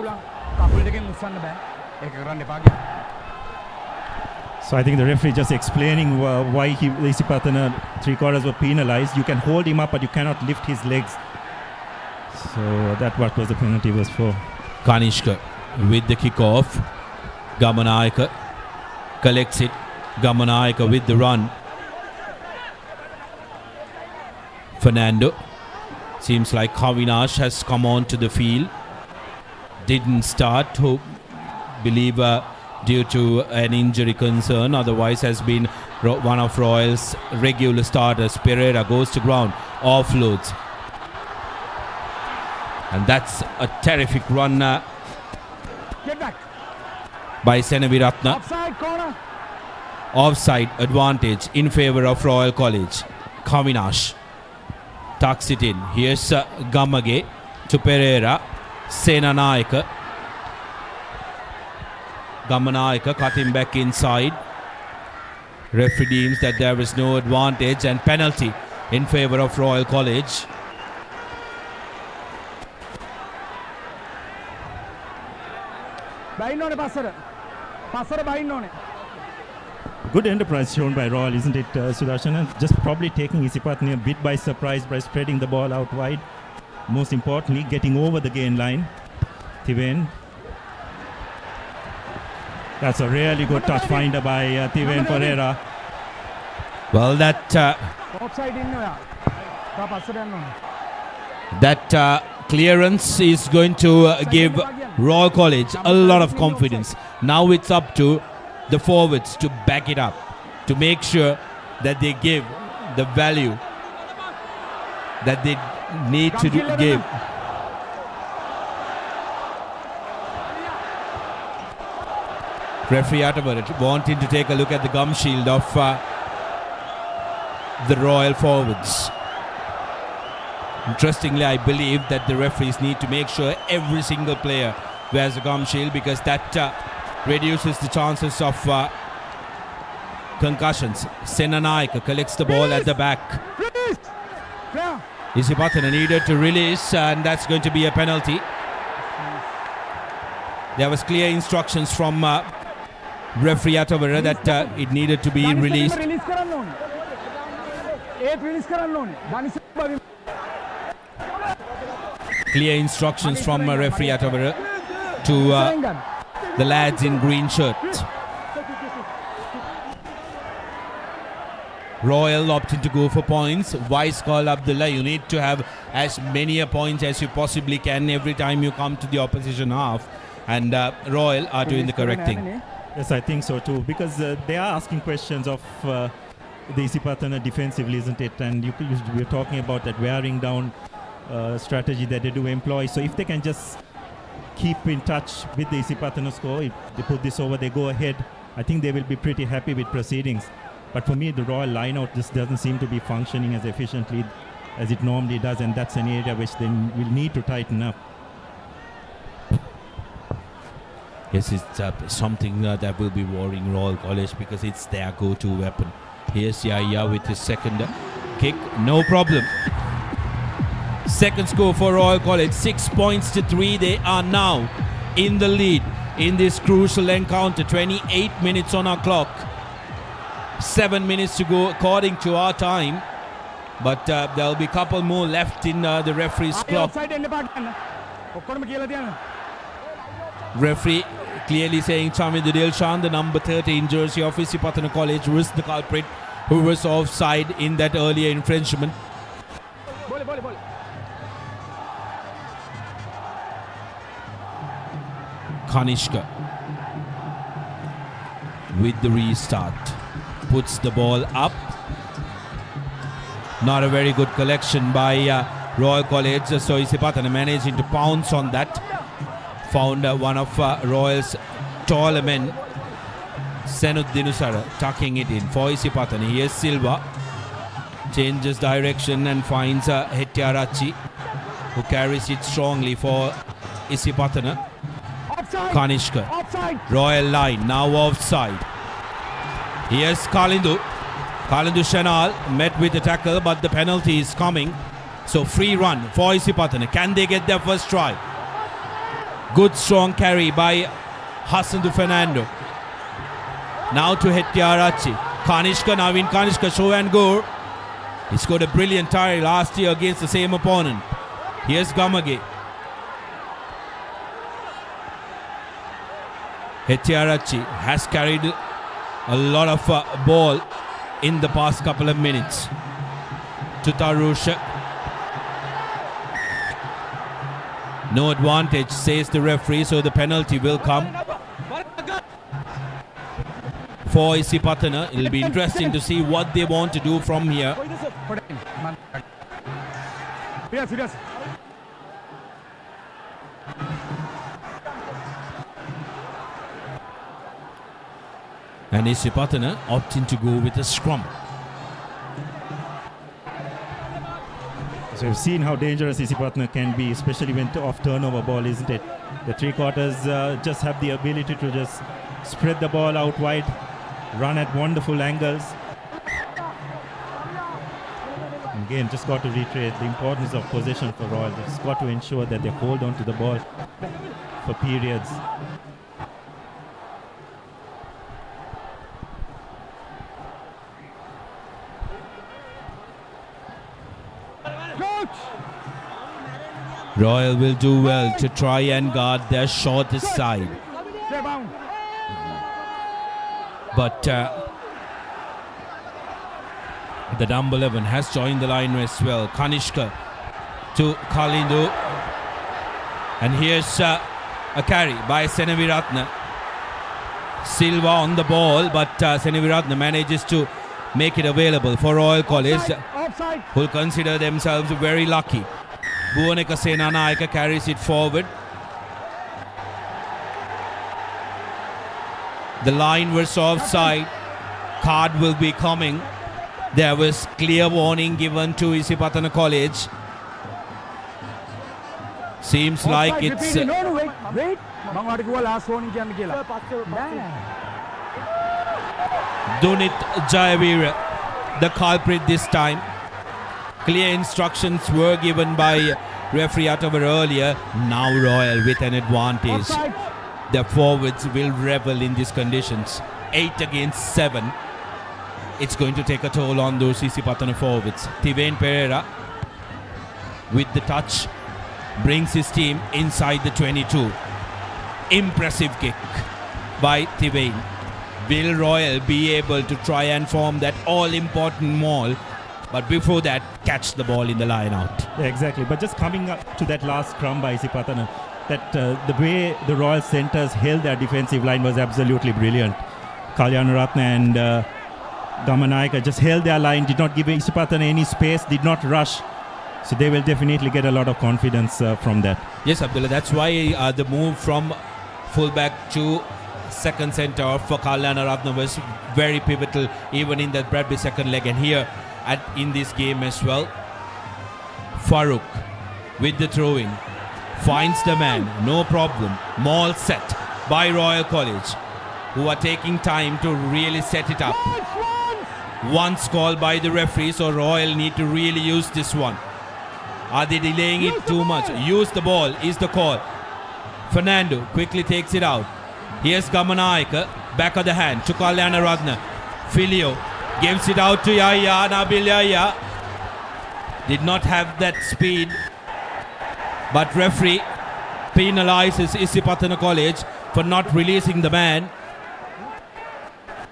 So I think the referee just explaining why Isipathana 3/4 were penalised. You can hold him up, but you cannot lift his legs. So that what was the penalty was for. Kanishka with the kick-off. Gamanayaka collects it. Gamanayaka with the run. Fernando. Seems like Kavinash has come onto the field. Didn't start, believe due to an injury concern. Otherwise has been one of Royals' regular starters. Pereira goes to ground, offloads. And that's a terrific run Get back. by Senaviratna. Offside corner. Offside advantage in favor of Royal College. Kavinash tucks it in. Here's Gamage to Pereira. Senanayaka. Gamanayaka cutting back inside. Referee deems that there is no advantage and penalty in favor of Royal College. Bainone passara. Passara bainone. Good enterprise shown by Royal, isn't it, Sudarshan? Just probably taking Isipathana a bit by surprise by spreading the ball out wide. Most importantly, getting over the gain line. Thiven. That's a really good touch finder by Thiven Pereira. Well, that Offside innoya. Ta passara annone. that clearance is going to give Royal College a lot of confidence. Now it's up to the forwards to back it up, to make sure that they give the value that they need to give. Referee Atavarat wanting to take a look at the gum shield of the Royal forwards. Interestingly, I believe that the referees need to make sure every single player wears a gum shield, because that reduces the chances of concussions. Senanayaka collects the ball at the back. Isipathana needed to release, and that's going to be a penalty. There was clear instructions from referee Atavara that it needed to be released. Clear instructions from referee Atavara to the lads in green shirts. Royal opting to go for points. Vice call Abdullah, you need to have as many points as you possibly can every time you come to the opposition half. And Royal are doing the correct thing. Yes, I think so too, because they are asking questions of the Isipathana defensively, isn't it? And we're talking about that wearing down strategy that they do employ. So if they can just keep in touch with the Isipathana score, if they put this over, they go ahead, I think they will be pretty happy with proceedings. But for me, the Royal line-out just doesn't seem to be functioning as efficiently as it normally does, and that's an area which they will need to tighten up. Yes, it's something that will be worrying Royal College, because it's their go-to weapon. Here's Yaya with his second kick. No problem. Second score for Royal College, 6 points to 3. They are now in the lead in this crucial encounter. 28 minutes on our clock. 7 minutes to go according to our time. But there'll be a couple more left in the referee's clock. Referee clearly saying Chamindra Dilshan, the number 13 jersey of Isipathana College, was the culprit who was offside in that earlier infringement. Kanishka with the restart puts the ball up. Not a very good collection by Royal College, so Isipathana managing to pounce on that. Found one of Royal's taller men, Senud Dinusara, tucking it in for Isipathana. Here's Silva, changes direction and finds Hettiarachi, who carries it strongly for Isipathana. Kanishka, Royal line, now offside. Here's Kalindu Shanal, met with the tackle, but the penalty is coming. So free run for Isipathana. Can they get their first try? Good strong carry by Hassandu Fernando. Now to Hettiarachi. Navin Kanishka, show and go. He scored a brilliant try last year against the same opponent. Here's Gamage. Hetiarachi has carried a lot of ball in the past couple of minutes. To Tarusha. No advantage, says the referee, so the penalty will come for Isipathana. It'll be interesting to see what they want to do from here. And Isipathana opting to go with a scrum. So we've seen how dangerous Isipathana can be, especially when off turnover ball, isn't it? The three quarters just have the ability to just spread the ball out wide, run at wonderful angles. And again, just got to reiterate the importance of possession for Royal. Just got to ensure that they hold on to the ball for periods. Royal will do well to try and guard their shortest side. But the number 11 has joined the line as well. Kanishka to Kalindu. And here's a carry by Senaviratna. Silva on the ball, but Senaviratna manages to make it available for Royal College, who'll consider themselves very lucky. Bhuvaneka Senanayaka carries it forward. The line was offside. Card will be coming. There was clear warning given to Isipathana College. Seems like it's Dunit Jayavira, the culprit this time. Clear instructions were given by referee Atavar earlier. Now Royal with an advantage. The forwards will revel in these conditions. 8 against 7. It's going to take a toll on those Isipathana forwards. Tivain Pereira with the touch brings his team inside the 22. Impressive kick by Tivain. Will Royal be able to try and form that all-important maul? But before that, catch the ball in the line out. Yeah, exactly. But just coming up to that last scrum by Isipathana, that the way the Royal centres held their defensive line was absolutely brilliant. Kalyanaratne and Gamanayaka just held their line, did not give Isipathana any space, did not rush. So they will definitely get a lot of confidence from that. Yes, Abdullah, that's why the move from fullback to second centre for Kalyanaratne was very pivotal, even in that Bradby second leg. And here in this game as well, Farooq with the throw-in finds the man, no problem. Maul set by Royal College, who are taking time to really set it up. Once called by the referee, so Royal need to really use this one. Are they delaying it too much? Use the ball is the call. Fernando quickly takes it out. Here's Gamanayaka, back of the hand to Kalyanaratne. Filio gives it out to Yahya. Nabil Yahya did not have that speed, but referee penalizes Isipathana College for not releasing the man.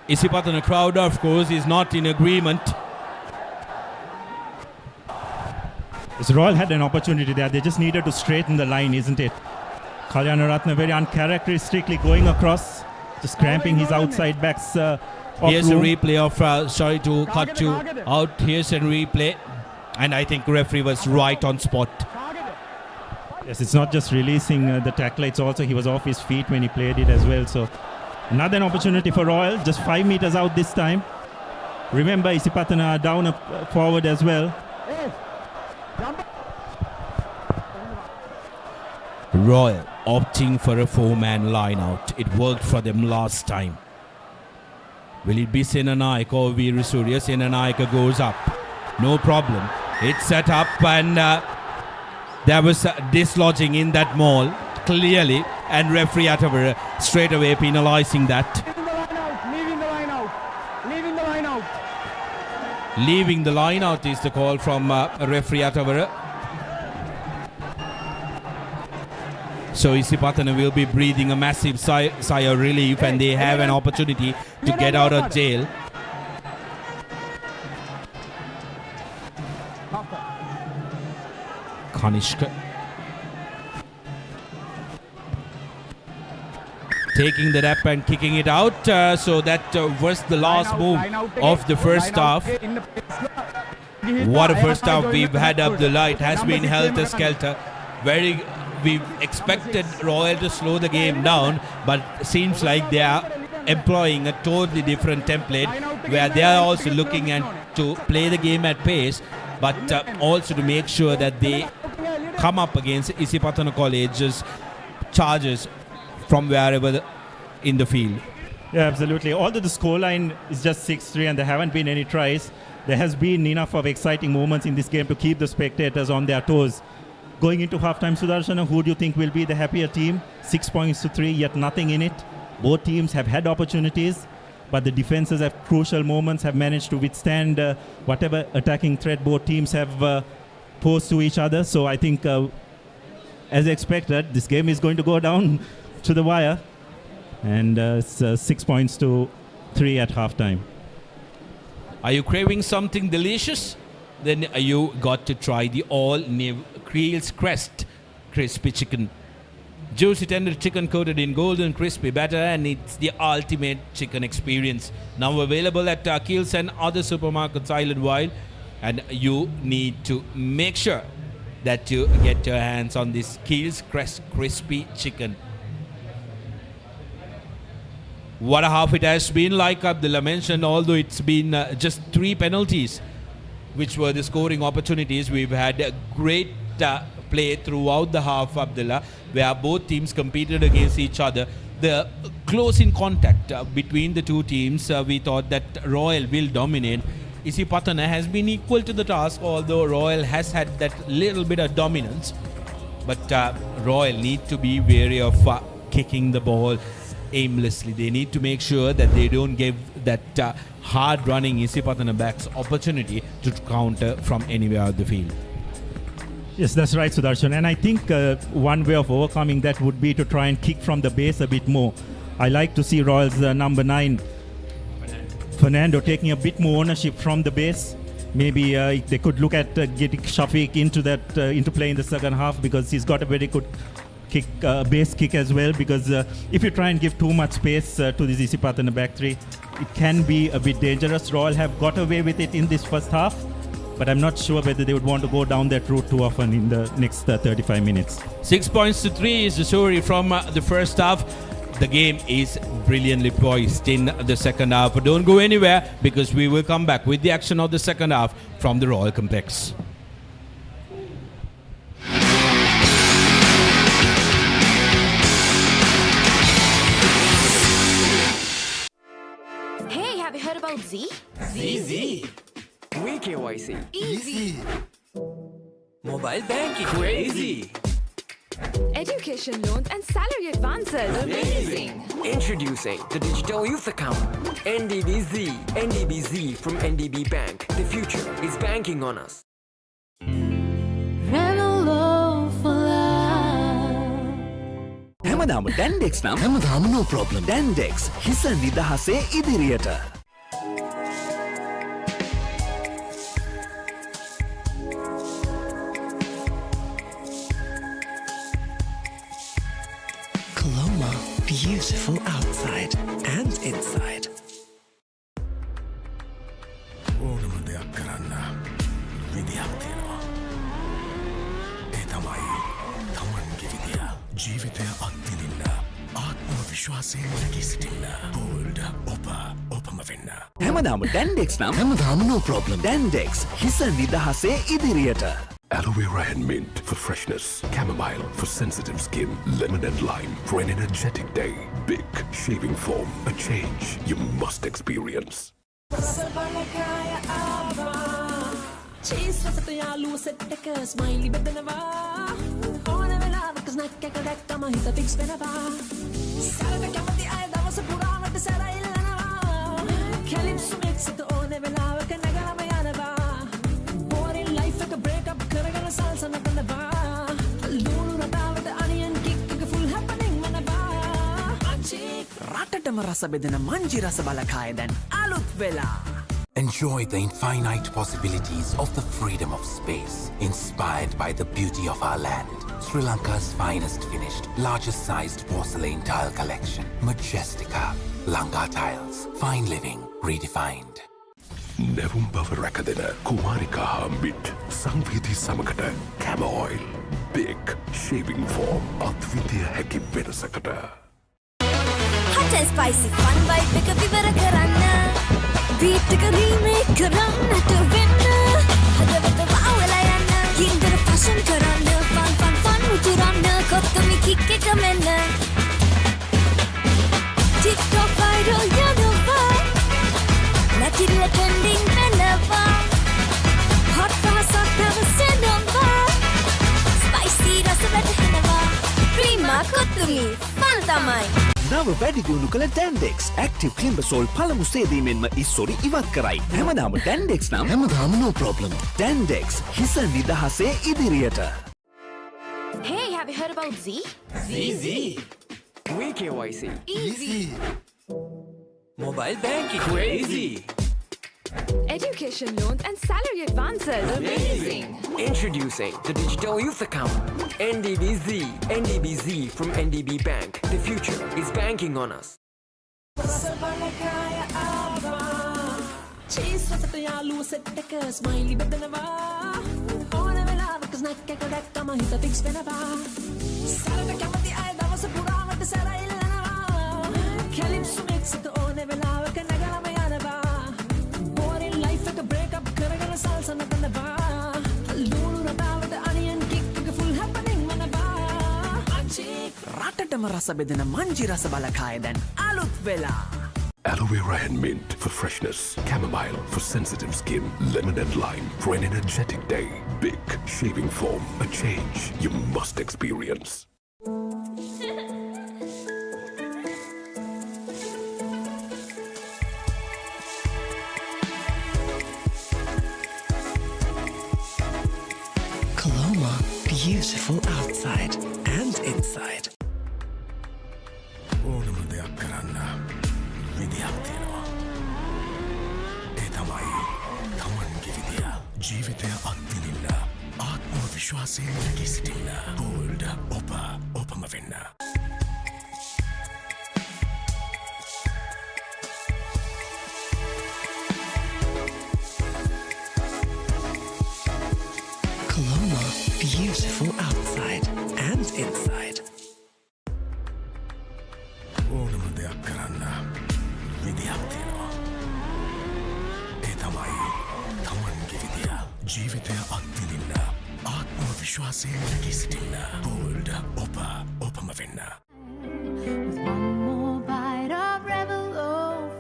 Isipathana crowd, of course, is not in agreement. So Royal had an opportunity there. They just needed to straighten the line, isn't it? Kalyanaratne very uncharacteristically going across, just cramping his outside backs. Here's a replay of, sorry to cut you out. Here's a replay. And I think referee was right on spot. Yes, it's not just releasing the tackler, it's also he was off his feet when he played it as well. So another an opportunity for Royal, just 5 meters out this time. Remember, Isipathana are down forward as well. Royal opting for a 4-man line out. It worked for them last time. Will it be Senanayaka or Veera Surya? Senanayaka goes up. No problem. It's set up and there was dislodging in that maul clearly, and referee Atavar straight away penalizing that. Leaving the line out. Leaving the line out. Leaving the line out is the call from referee Atavar. So Isipathana will be breathing a massive sigh of relief, and they have an opportunity to get out of jail. Kanishka taking the rep and kicking it out. So that was the last move of the first half. What a first half we've had, Abdullah. It has been helter-skelter. We expected Royal to slow the game down, but seems like they are employing a totally different template where they are also looking to play the game at pace, but also to make sure that they come up against Isipathana College's charges from wherever in the field. Yeah, absolutely. Although the scoreline is just 6-3 and there haven't been any tries, there has been enough of exciting moments in this game to keep the spectators on their toes. Going into halftime, Sudarshana, who do you think will be the happier team? 6 points to 3, yet nothing in it. Both teams have had opportunities, but the defenses at crucial moments have managed to withstand whatever attacking threat both teams have posed to each other. So I think, as expected, this game is going to go down to the wire. And it's 6 points to 3 at halftime. Are you craving something delicious? Then you got to try the all-new Creel's Crest crispy chicken. Juicy tender chicken coated in golden crispy batter, and it's the ultimate chicken experience. Now available at Keels and other supermarkets island-wide, and you need to make sure that you get your hands on this Keels Crest crispy chicken. What a half it has been, like Abdullah mentioned, although it's been just 3 penalties, which were the scoring opportunities. We've had a great play throughout the half, Abdullah, where both teams competed against each other. The close in contact between the two teams, we thought that Royal will dominate. Isipathana has been equal to the task, although Royal has had that little bit of dominance. But Royal need to be wary of kicking the ball aimlessly. They need to make sure that they don't give that hard-running Isipathana backs opportunity to counter from anywhere out the field. Yes, that's right, Sudarshan. And I think one way of overcoming that would be to try and kick from the base a bit more. I like to see Royals number 9, Fernando, taking a bit more ownership from the base. Maybe they could look at getting Shafiq into play in the second half, because he's got a very good kick, base kick as well. Because if you try and give too much space to this Isipathana back three, it can be a bit dangerous. Royal have got away with it in this first half, but I'm not sure whether they would want to go down that route too often in the next 35 minutes. 6 points to 3 is the story from the first half. The game is brilliantly poised in the second half. But don't go anywhere, because we will come back with the action of the second half from the Royal Complex. Hey, have you heard about Z? Easy. We KYC. Easy. Mobile banking. Crazy. Education loans and salary advances. Amazing. Introducing the Digital Youth Account. NDBZ. NDBZ from NDB Bank. The future is banking on us. හැමදාම ඩැන්ඩෙක්ස් නම් හැමදාම no problem. ඩැන්ඩෙක්ස් හිස නිදහසේ ඉදිරියට. Colombo, beautiful outside and inside. ඕනම දෙයක් කරන්න විදියක් තියෙනවා. ඒ තමයි තමන්ගේ විදිය. ජීවිතය අත්විඳින්න. ආත්ම විශ්වාසයෙන් නැගී සිටින්න. බෝල්ඩ් ඔපම වෙන්න. හැමදාම ඩැන්ඩෙක්ස් නම් හැමදාම no problem. ඩැන්ඩෙක්ස් හිස නිදහසේ ඉදිරියට. Aloe vera and mint for freshness. Chamomile for sensitive skin. Lemon and lime for an energetic day. Big shaving foam. A change you must experience. Cheese රසට යාළුව සෙට් එක ස්මයිලි බෙදනවා ඕන වෙලාවක ස්නැක් එක දැක්කම හිත ෆික්ස් වෙනවා සරල කැමති අය දවස පුරාවට සැරයිල්ලනවා කැලිප්සෝ මික්ස් එක ඕන වෙලාවක නැගලම යනවා බෝරින් ලයිෆ් එක බ්‍රේක් අප් කරගෙන සල්සා නටනවා ලුණු රටාවට අනියන් කික් එක රටටම රස බෙදෙන මංජි රස බලකාය දැන් අලුත් වෙලා. Enjoy the infinite possibilities of the freedom of space, inspired by the beauty of our land. Sri Lanka's finest finished, largest sized porcelain tile collection. Majestica. Lanka Tiles. Fine living redefined. නැවුම් බව රැකදෙන කුමාරිකා හම්බිට් සංවීධී සමකට කැම oil බික් ෂේවිං form අත්විදිය හැකි වෙනසකට Hot and spicy fun vibe එක විවර කරන්න beat එක remake කරන්නට වෙන්න හදවත වවලා යන්න කින්දර fashion කරන්න fun උතුරන්න කොත්තමි kick එක මෙන්න TikTok viral යනවා නැතිරිය trending වෙනවා hot පහසක් පැවසෙනවා spicy රස වැටහෙනවා prima කොත්තමි fun තමයි නව වැඩිදියුණු කළ ඩැන්ඩෙක්ස් ඇක්ටිව් ක්ලිම්බසෝල් පළමු සේදීමෙන්ම ඉස්සොරි ඉවත් කරයි. හැමදාම ඩැන්ඩෙක්ස් නම් හැමදාම no problem. ඩැන්ඩෙක්ස් හිස නිදහසේ ඉදිරියට. Hey, have you heard about Z? ZZ. WeKYC. Easy. Mobile banking. Crazy. Education loans and salary advances. Amazing. Introducing the Digital Youth Account. NDBZ. NDBZ from NDB Bank. The future is banking on us. Cheese රසට යාළුව set එක smiley බෙදනවා ඕන වෙලාවක snack එක දැක්කම හිත fix වෙනවා සරට කැමති අය දවස පුරාවට සැර ඉල්ලනවා කැලිප්සෝ මික්ස් එක ඕන වෙලාවක නැගලම යනවා බෝරින් ලයිෆ් එක බ්‍රේක් අප් කරගෙන සල්සා නටනවා ලුණු රටාවට අනියන් කික් එක ෆුල් හැපනින් වෙනවා රටටම රස බෙදෙන මංජි රස බලකාය දැන් අලුත් වෙලා. Aloe vera and mint for freshness, chamomile for sensitive skin, lemon and lime for an energetic day. Big shaving foam, a change you must experience. Colombo, beautiful outside and inside. ඕනම දෙයක් කරන්න විදියක් තියෙනවා. ඒ තමයි තමන්ගේ විදිය. ජීවිතය අත්විඳින්න ආත්ම විශ්වාසයෙන් නැගී සිටින්න. බෝල්ඩ් ඔපම වෙන්න. Colombo, beautiful outside and inside. ඕනම දෙයක් කරන්න විදියක් තියෙනවා. ඒ තමයි තමන්ගේ විදිය. ජීවිතය අත්විඳින්න ආත්ම විශ්වාසයෙන් නැගී සිටින්න. බෝල්ඩ් ඔපම වෙන්න. With one more bite of rebel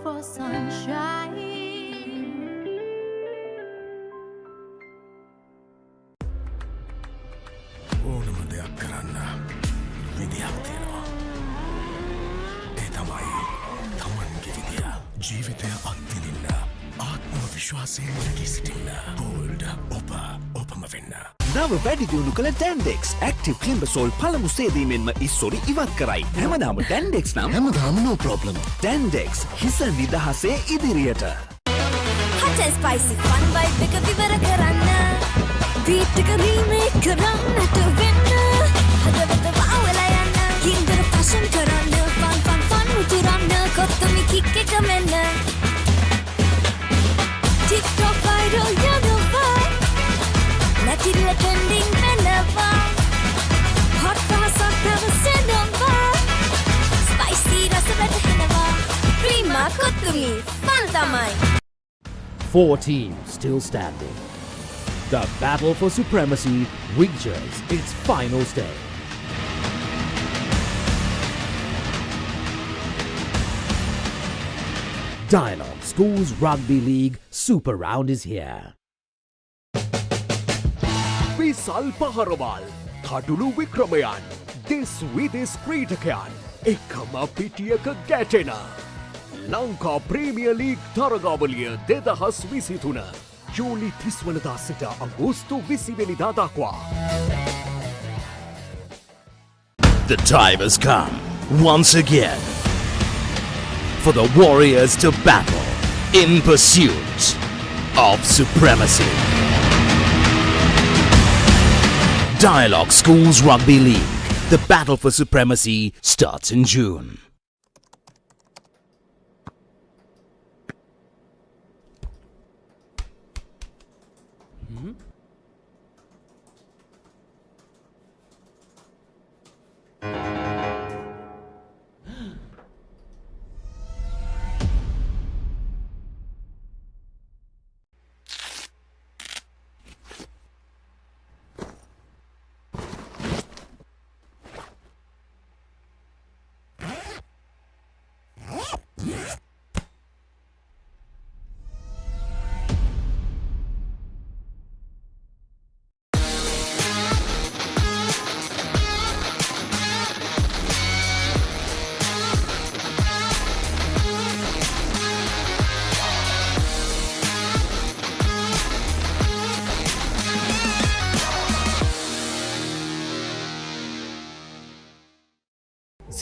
for sunshine ඕනම දෙයක් කරන්න විදියක් තියෙනවා. ඒ තමයි තමන්ගේ විදිය. ජීවිතය අත්විඳින්න ආත්ම විශ්වාසයෙන් නැගී සිටින්න. බෝල්ඩ් ඔපම වෙන්න. නව වැඩිදියුණු කළ ඩැන්ඩෙක්ස් ඇක්ටිව් ක්ලිම්බසෝල් පළමු සේදීමෙන්ම ඉස්සොරි ඉවත් කරයි. හැමදාම ඩැන්ඩෙක්ස් නම් හැමදාම no problem. ඩැන්ඩෙක්ස් හිස නිදහසේ ඉදිරියට. Hot and spicy fun vibe එක විවර කරන්න beat එක remake කරන්නට වෙන්න හදවත වවලා යන්න කින්දර fashion කරන්න fun උතුරන්න කොත්තමි kick එක මෙන්න TikTok viral යනවා නැතිරිය trending වෙනවා hot පහසක් පැවසෙනවා spicy රස වැටහෙනවා prima කොත්තමි fun තමයි 4 teams still standing. The battle for supremacy reaches its final stage. Dialog Schools Rugby League Super Round is here. විසල් පහරවල් කඩුළු වික්‍රමයන් දෙස් විදෙස් ක්‍රීඩකයන් එකම පිටියක ගැටෙන ලංකා ප්‍රීමියර් ලීග් තරගාවලිය 2023 ජූලි 30 වනදා සිට අගෝස්තු 20 වෙනිදා දක්වා. The time has come once again. for the Warriors to battle in pursuit of supremacy. Dialog Schools Rugby League. The battle for supremacy starts in June.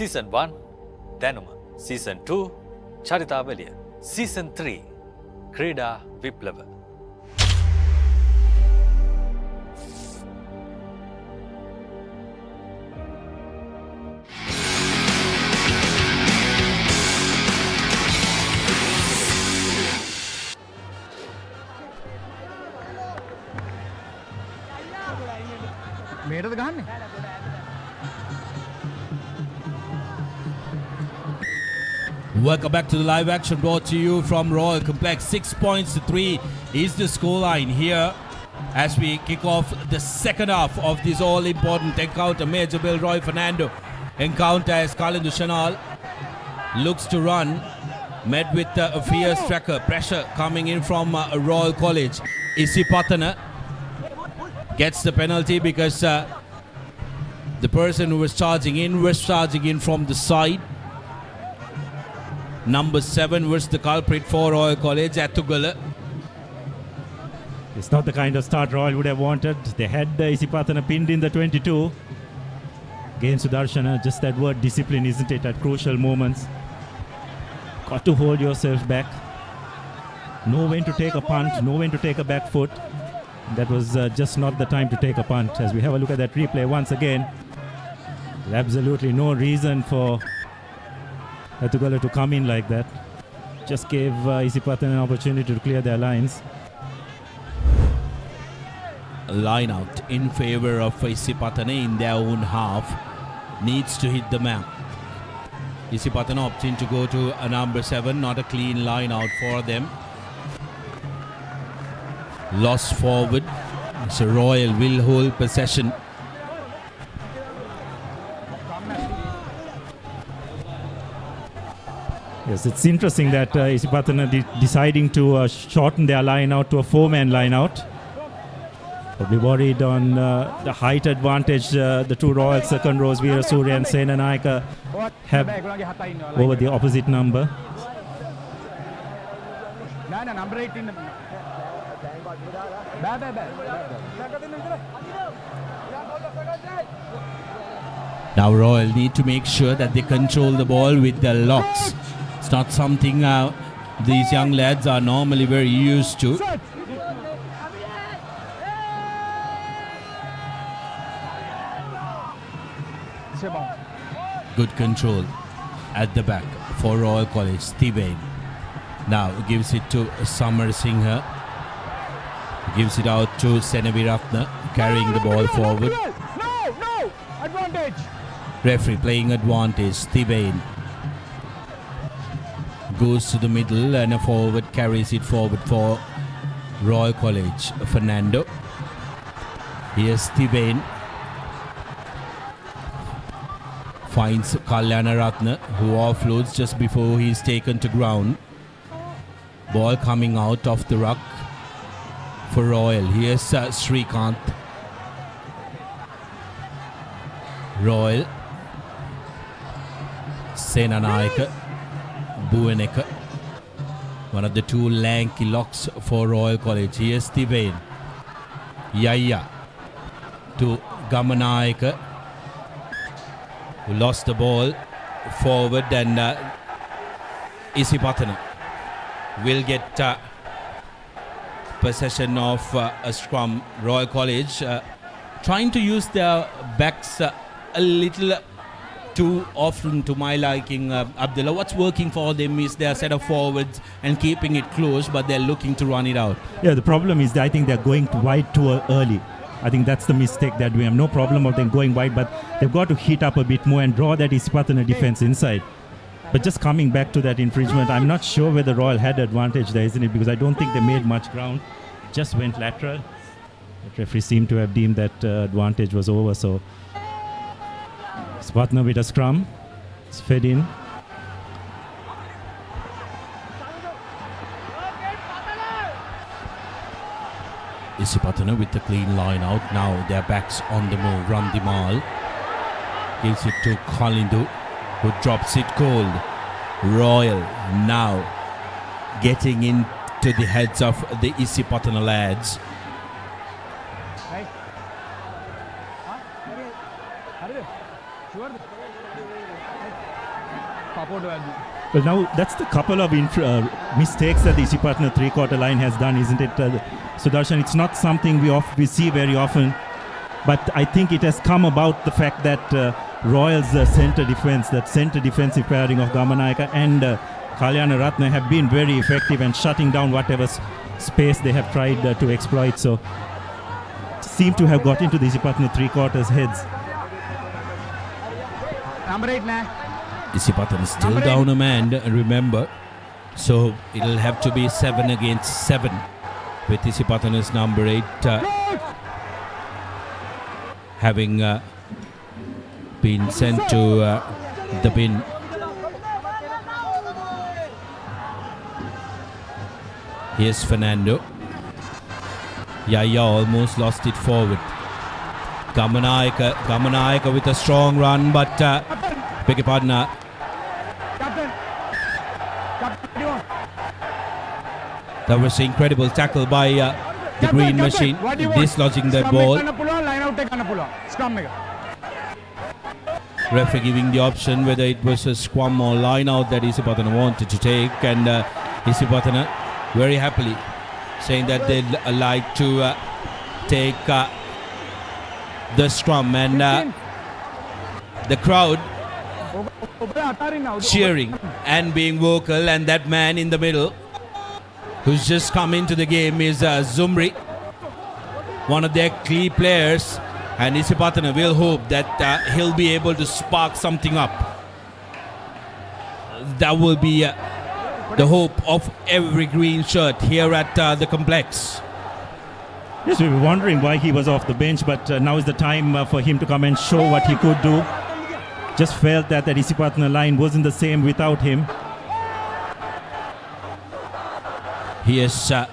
Season 1 දැනුම Season 2 චරිතාවලිය Season 3 ක්‍රීඩා විප්ලව මේටද ගහන්නේ Welcome back to the live action brought to you from Royal Complex. 6 points to 3 is the scoreline here as we kick off the second half of this all-important encounter. Major Bill Roy Fernando encounter as Colombo Chanel looks to run, met with a fierce tracker. Pressure coming in from Royal College. Isipathana gets the penalty because the person who was charging in from the side. Number 7 was the culprit for Royal College, Atugala. It's not the kind of start Royal would have wanted. They had Isipathana pinned in the 22. Again, Sudarshana, just that word discipline, isn't it, at crucial moments. Got to hold yourself back. Know when to take a punt, know when to take a back foot. That was just not the time to take a punt. As we have a look at that replay once again, there's absolutely no reason for Atugala to come in like that. Just gave Isipathana an opportunity to clear their lines. Line out in favor of Isipathana in their own half. Needs to hit the mark. Isipathana opting to go to a number 7. Not a clean line out for them. Lost forward. So Royal will hold possession. Yes, it's interesting that Isipathana deciding to shorten their line out to a 4-man line out. Probably worried on the height advantage the two Royal second rows, Veera Surya and Senanayaka, have over the opposite number. number 18 Now Royal need to make sure that they control the ball with their locks. It's not something these young lads are normally very used to. Good control at the back for Royal College. Steven now gives it to Samar Singh. Gives it out to Senaviratna, carrying the ball forward. No! Advantage! Referee playing advantage. Steven goes to the middle and a forward carries it forward for Royal College. Fernando. Here's Steven. Finds Kalyana Ratna, who offloads just before he's taken to ground. Ball coming out of the ruck for Royal. Here's Srikanth. Royal. Senanayaka. Bhuvaneka. One of the two lanky locks for Royal College. Here's Steven. Yaya to Gamanayaka, who lost the ball forward, and Isipathana will get possession of a scrum. Royal College trying to use their backs a little too often to my liking. Abdullah, what's working for them is their set of forwards and keeping it close, but they're looking to run it out. Yeah, the problem is that I think they're going wide too early. I think that's the mistake that we have. No problem of them going wide, but they've got to heat up a bit more and draw that Isipathana defense inside. But just coming back to that infringement, I'm not sure whether Royal had advantage there, isn't it? Because I don't think they made much ground. Just went lateral. The referee seemed to have deemed that advantage was over. So Isipathana with a scrum. It's fed in. Isipathana with the clean line out. Now their backs on the move. Ramdimal gives it to Colombo, who drops it cold. Royal now getting into the heads of the Isipathana lads. Well, now that's the couple of mistakes that the Isipathana three-quarter line has done, isn't it, Sudarshan? It's not something we see very often, but I think it has come about the fact that Royals centre defensive pairing of Gamanayaka and Kalyana Ratna have been very effective and shutting down whatever space they have tried to exploit. So seem to have got into the Isipathana three-quarters heads. Number 8 now. Isipathana is still down a man, remember. So it'll have to be 7 against 7 with Isipathana's number 8 having been sent to the bin. Here's Fernando. Yaya almost lost it forward. Gamanayaka with a strong run, but beg your pardon. That was an incredible tackle by the green machine, dislodging that ball. Referee giving the option whether it was a scrum or line out that Isipathana wanted to take, and Isipathana very happily saying that they'd like to take the scrum, and the crowd cheering and being vocal, and that man in the middle who's just come into the game is Zumri, one of their key players, and Isipathana will hope that he'll be able to spark something up. That will be the hope of every green shirt here at the complex. Yes, we were wondering why he was off the bench, but now is the time for him to come and show what he could do. Just felt that Isipathana line wasn't the same without him. Here's the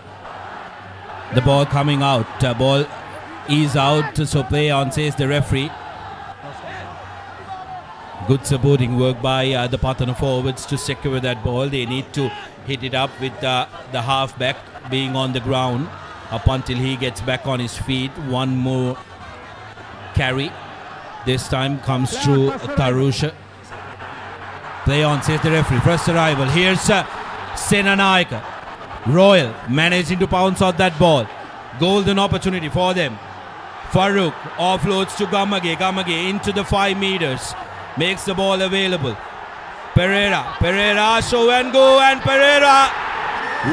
ball coming out. Ball is out, so play on, says the referee. Good supporting work by the Pathana forwards to secure that ball. They need to hit it up with the halfback being on the ground up until he gets back on his feet. One more carry. This time comes through Tarusha. Play on, says the referee. First arrival. Here's Senanayaka. Royal managing to pounce out that ball. Golden opportunity for them. Farooq offloads to Gamage. Gamage into the 5 meters. Makes the ball available. Pereira show and go, and Pereira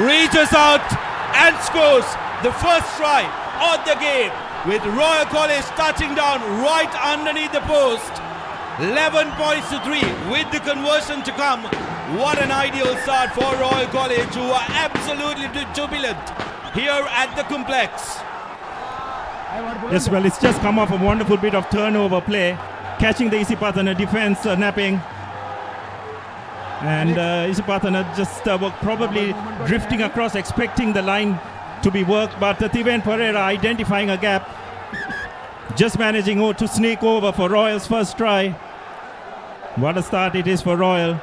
reaches out and scores the first try of the game, with Royal College touching down right underneath the post. 11 points to 3 with the conversion to come. What an ideal start for Royal College, who are absolutely jubilant here at the complex. Yes, well, it's just come off a wonderful bit of turnover play, catching the Isipathana defense napping. And Isipathana just probably drifting across, expecting the line to be worked, but Tiven Pereira identifying a gap, just managing to sneak over for Royal's first try. What a start it is for Royal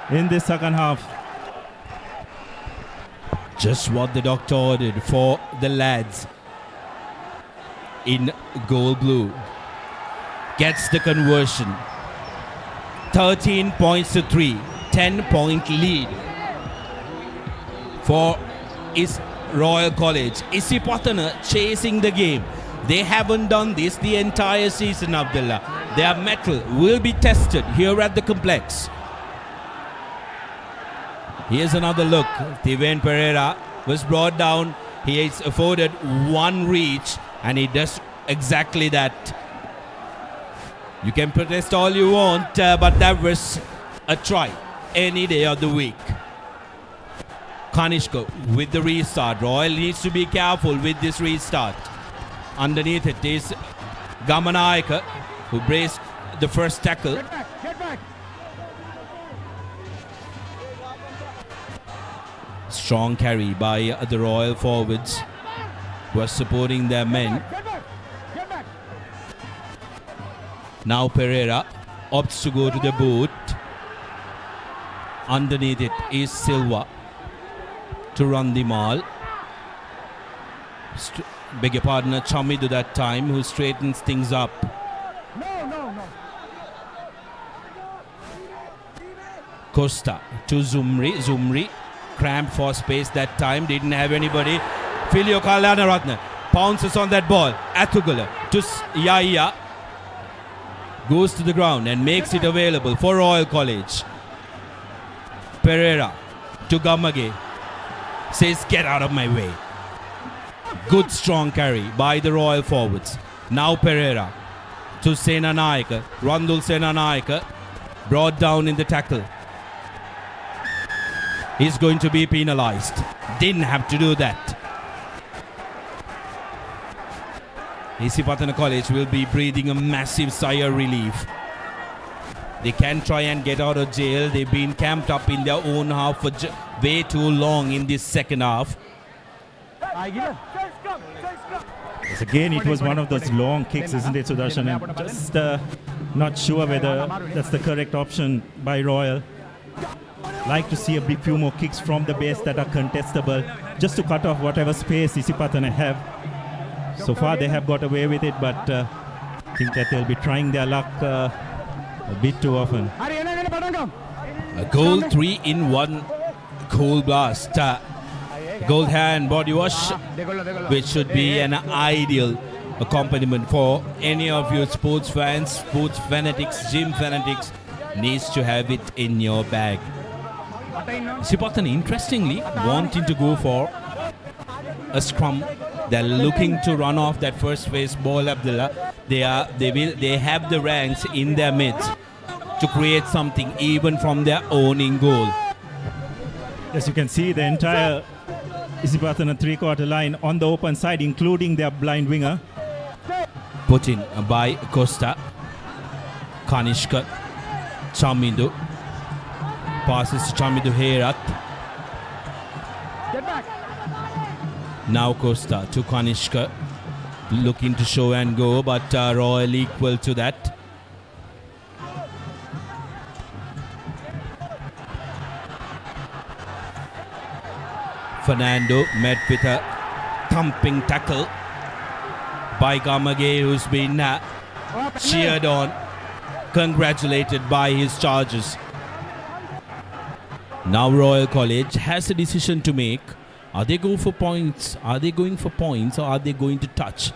in this second half. Just what the doctor ordered for the lads in gold blue. Gets the conversion. 13 points to 3. 10-point lead for Royal College. Isipathana chasing the game. They haven't done this the entire season, Abdullah. Their mettle will be tested here at the complex. Here's another look. Steven Pereira was brought down. He is afforded one reach and he does exactly that. You can protest all you want, but that was a try any day of the week. Kanishka with the restart. Royal needs to be careful with this restart. Underneath it is Gamanayaka, who braced the first tackle. Get back. Strong carry by the Royal forwards who are supporting their men. Get back. Now Pereira opts to go to the boot. Underneath it is Silva to run the maul. Beg your pardon, Chamidu that time, who straightens things up. No. Costa to Zumri cramped for space that time, didn't have anybody. Filio Kalanaratne pounces on that ball. Athugala to Yaya, goes to the ground and makes it available for Royal College. Pereira to Gamage, says get out of my way. Good strong carry by the Royal forwards. Now Pereira to Senanayaka. Randul Senanayaka brought down in the tackle. He's going to be penalized. Didn't have to do that. Isipathana College will be breathing a massive sigh of relief. They can try and get out of jail. They've been camped up in their own half for way too long in this second half. Yes, again, it was one of those long kicks, isn't it, Sudarshan? And just not sure whether that's the correct option by Royal. Like to see a big few more kicks from the base that are contestable, just to cut off whatever space Isipathana have. So far they have got away with it, but I think that they'll be trying their luck a bit too often. A goal 3-in-1 cool blast. Gold hair and body wash, which should be an ideal accompaniment for any of you sports fans, sports fanatics, gym fanatics. Needs to have it in your bag. Isipathana, interestingly, wanting to go for a scrum. They're looking to run off that first phase ball, Abdullah. They have the ranks in their midst to create something even from their own in goal. As you can see, the entire Isipathana three-quarter line on the open side, including their blind winger. Put in by Costa. Kanishka. Chamidu. Passes to Chamidu Herat. Get back. Now Costa to Kanishka. Looking to show and go, but Royal equal to that. Fernando met with a thumping tackle by Gamage, who's been cheered on, congratulated by his charges. Now Royal College has a decision to make. Are they going for points? Are they going for points, or are they going to touch?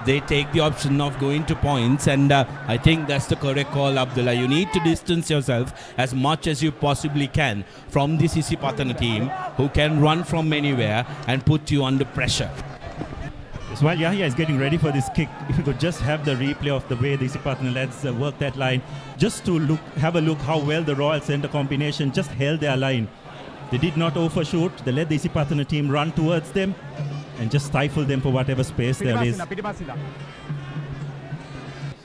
They take the option of going to points, and I think that's the correct call, Abdullah. You need to distance yourself as much as you possibly can from this Isipathana team, who can run from anywhere and put you under pressure. While Yahya is getting ready for this kick, if you could just have the replay of the way the Isipathana lads work that line, just to have a look how well the Royal centre combination just held their line. They did not overshoot. They let the Isipathana team run towards them and just stifle them for whatever space there is. So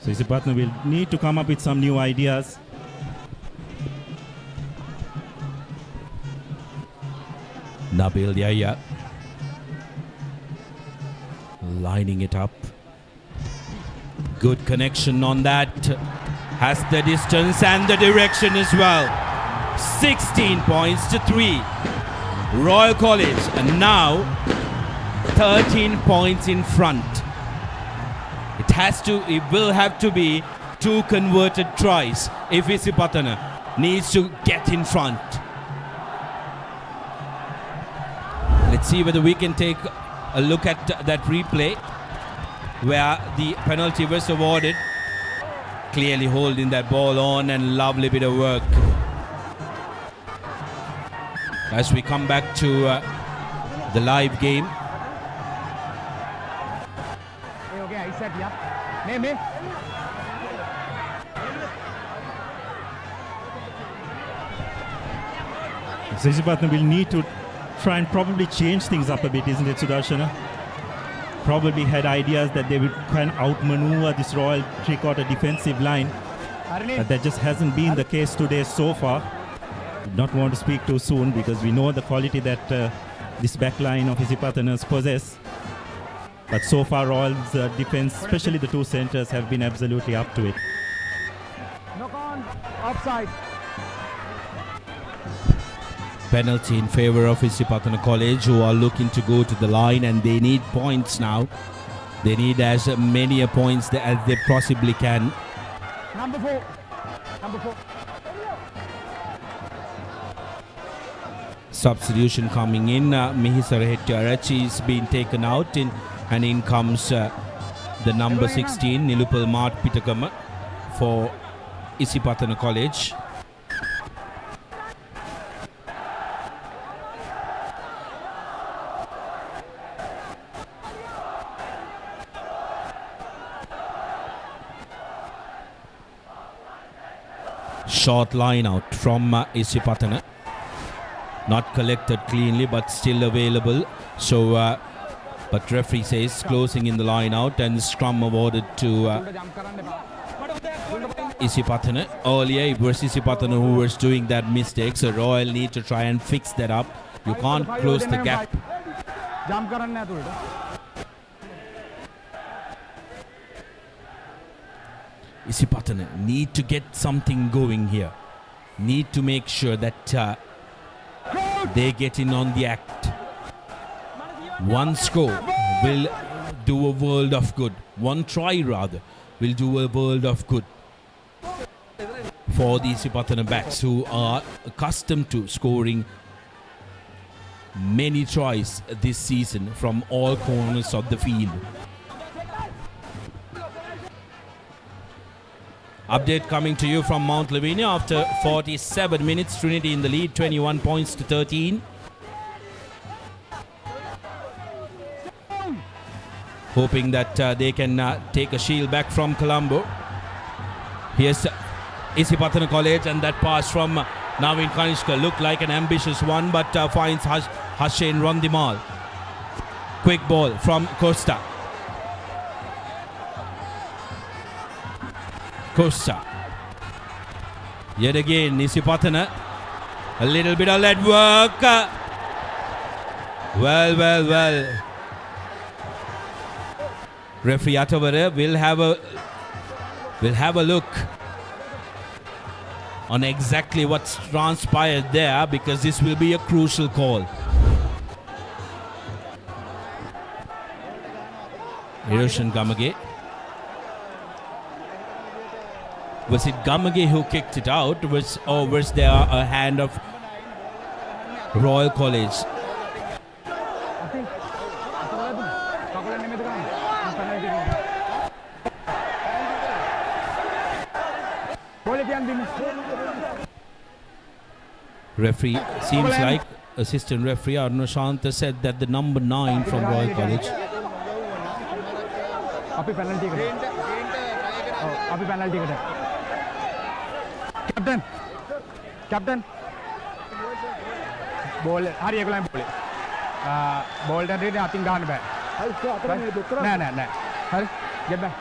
Isipathana will need to come up with some new ideas. Nabil Yahya lining it up. Good connection on that. Has the distance and the direction as well. 16 points to 3. Royal College and now 13 points in front. It will have to be 2 converted tries if Isipathana needs to get in front. Let's see whether we can take a look at that replay where the penalty was awarded. Clearly holding that ball on, and lovely bit of work. As we come back to the live game. Okay, I set, yeah. Name. So Isipathana will need to try and probably change things up a bit, isn't it, Sudarshana? Probably had ideas that they would can outmaneuver this Royal three-quarter defensive line. But that just hasn't been the case today so far. Not want to speak too soon because we know the quality that this back line of Isipathana's possess. But so far Royal's defense, especially the two centers, have been absolutely up to it. Knock on. Offside. Penalty in favor of Isipathana College, who are looking to go to the line, and they need points now. They need as many points as they possibly can. Number 4. Substitution coming in. Mihisarahetti Arachi is being taken out, and in comes the number 16, Nilupal Mart Pitakama for Isipathana College. Short line out from Isipathana. Not collected cleanly, but still available. So, but referee says closing in the line out, and scrum awarded to Isipathana. Earlier it was Isipathana who was doing that mistake, so Royal need to try and fix that up. You can't close the gap. Isipathana need to get something going here. Need to make sure that they get in on the act. One score will do a world of good. One try rather will do a world of good for the Isipathana backs, who are accustomed to scoring many tries this season from all corners of the field. Update coming to you from Mount Lavinia after 47 minutes. Trinity in the lead, 21 points to 13. Hoping that they can take a shield back from Colombo. Here's Isipathana College, and that pass from Navin Kanishka looked like an ambitious one, but finds Hussein Rondimal. Quick ball from Costa. Yet again, Isipathana, a little bit of lead work. Well. Referee Atavara will have a look on exactly what's transpired there, because this will be a crucial call. Hiroshin Gamage. Was it Gamage who kicked it out, or was there a hand of Royal College? Referee seems like assistant referee Arno Shanta said that the number 9 from Royal College. Captain. Ball. Hari aku lain boleh. Ball dah dia ating dah nampak. Nah. Hari, get back.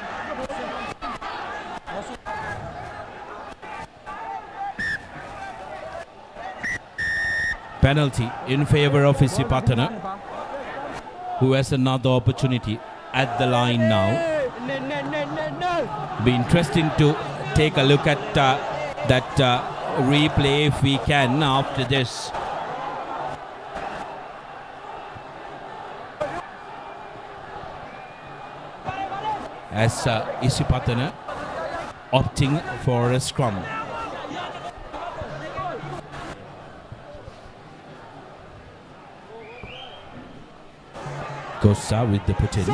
Penalty in favor of Isipathana, who has another opportunity at the line now. Be interesting to take a look at that replay if we can after this. As Isipathana opting for a scrum. Costa with the put in.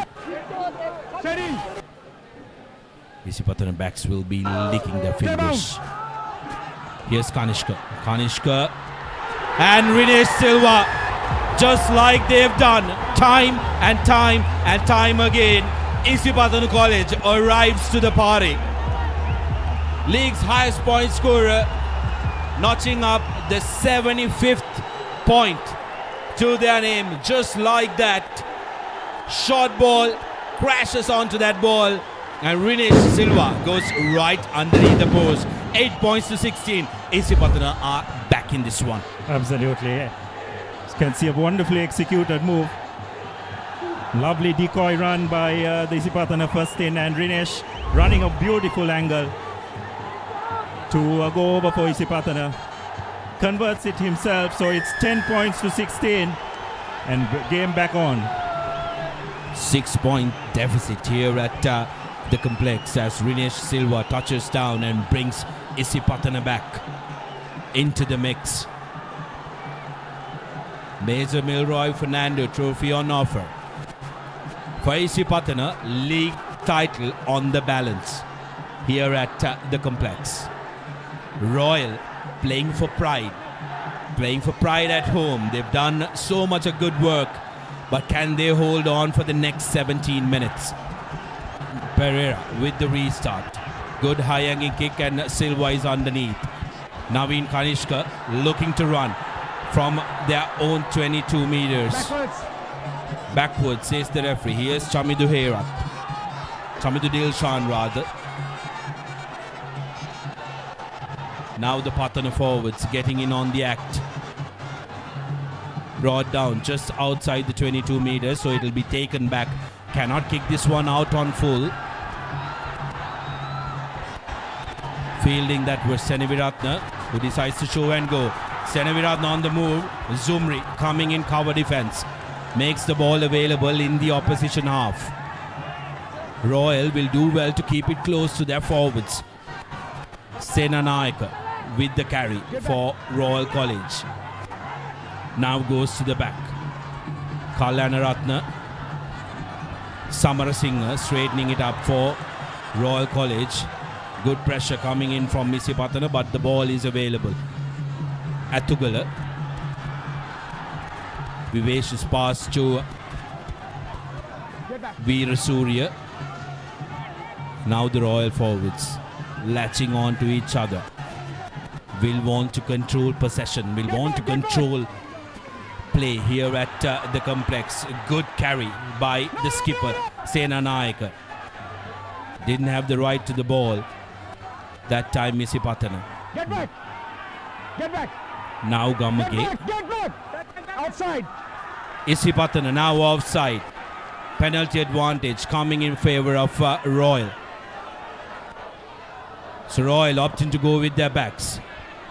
Isipathana backs will be licking their fingers. Here's Kanishka. Kanishka and Rinesh Silva. Just like they've done time and time and time again, Isipathana College arrives to the party. League's highest point scorer, notching up the 75th point to their name. Just like that, short ball crashes onto that ball and Rinesh Silva goes right underneath the post. 8 points to 16. Isipathana are back in this one. Absolutely. You can see a wonderfully executed move. Lovely decoy run by the Isipathana first in, and Rinesh running a beautiful angle to go over for Isipathana. Converts it himself, so it's 10 points to 16 and game back on. 6 point deficit here at the complex as Rinesh Silva touches down and brings Isipathana back into the mix. Major Milroy Fernando trophy on offer. For Isipathana, league title on the balance here at the complex. Royal playing for pride at home. They've done so much of good work, but can they hold on for the next 17 minutes? Pereira with the restart. Good high hanging kick and Silva is underneath. Naveen Kanishka looking to run from their own 22 meters. Backwards, says the referee. Here's Chamidu Hera. Chamidu Dilshan rather. Now the Pathana forwards getting in on the act. Brought down just outside the 22 meters, so it'll be taken back. Cannot kick this one out on full. Fielding that was Seneviratne, who decides to show and go. Seneviratne on the move. Zumri coming in cover defense. Makes the ball available in the opposition half. Royal will do well to keep it close to their forwards. Senanayaka with the carry for Royal College. Now goes to the back. Kalyanaratne. Samarasinghe straightening it up for Royal College. Good pressure coming in from Isipathana, but the ball is available. Atugala. Vivacious pass to Veera Surya. Now the Royal forwards latching on to each other. Will want to control possession, will want to control play here at the complex. Good carry by the skipper, Senanayaka. Didn't have the right to the ball. That time Isipathana. Get back! Get back! Now Gamage. Get back! Outside! Isipathana now offside. Penalty advantage coming in favor of Royal. So Royal opting to go with their backs.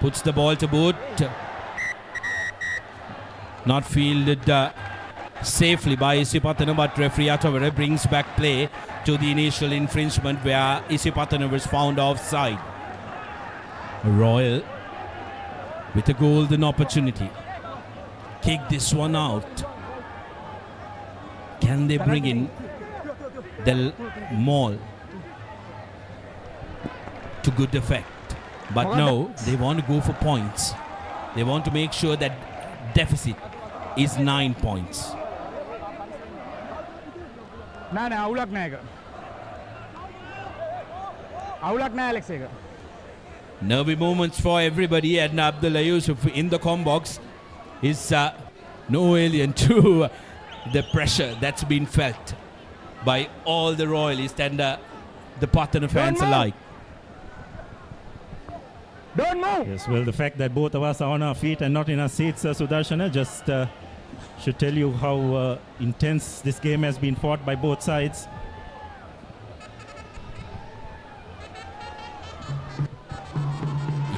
Puts the ball to boot. Not fielded safely by Isipathana, but referee Atavara brings back play to the initial infringement where Isipathana was found offside. Royal with a golden opportunity. Kick this one out. Can they bring in Del Mall to good effect? But no, they want to go for points. They want to make sure that deficit is 9 points. Nah, අවුලක් නෑ එක. අවුලක් නෑ Alex එක. Nervy moments for everybody, and Abdullah Yusuf in the combox is no alien to the pressure that's been felt by all the Royalists and the Pathana fans alike. Don't move! Yes, well, the fact that both of us are on our feet and not in our seats, Sudarshana, just should tell you how intense this game has been fought by both sides.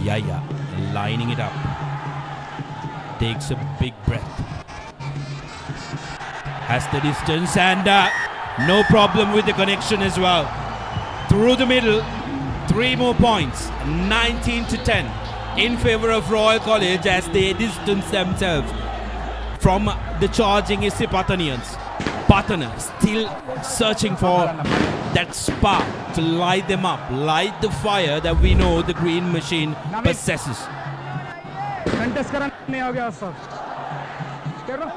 Yaya lining it up. Takes a big breath. Has the distance and no problem with the connection as well. Through the middle, 3 more points. 19 to 10 in favor of Royal College as they distance themselves from the charging Isipathanians. Isipathana still searching for that spark to light them up, light the fire that we know the green machine possesses. Contest करा नहीं आ गया sir करो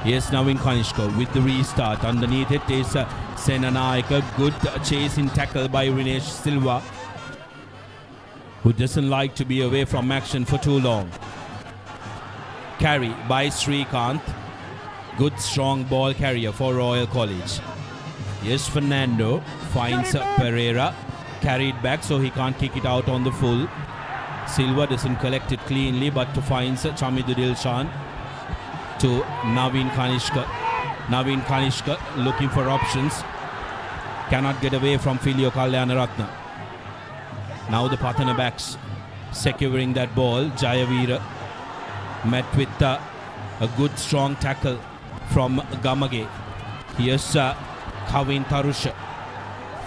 Yes, Navin Kanishka with the restart. Underneath it is Senanaika. Good chasing tackle by Rinesh Silva, who doesn't like to be away from action for too long. Carry by Srikanth. Good strong ball carrier for Royal College. Yes, Fernando finds Pereira. Carried back so he can't kick it out on the full. Silva doesn't collect it cleanly but finds Chamidu Dilshan to Navin Kanishka. Navin Kanishka looking for options. Cannot get away from Filio Kalyanaratna. Now the Pathana backs securing that ball. Jayavira met with a good strong tackle from Gamage. Here's Kavin Tarusha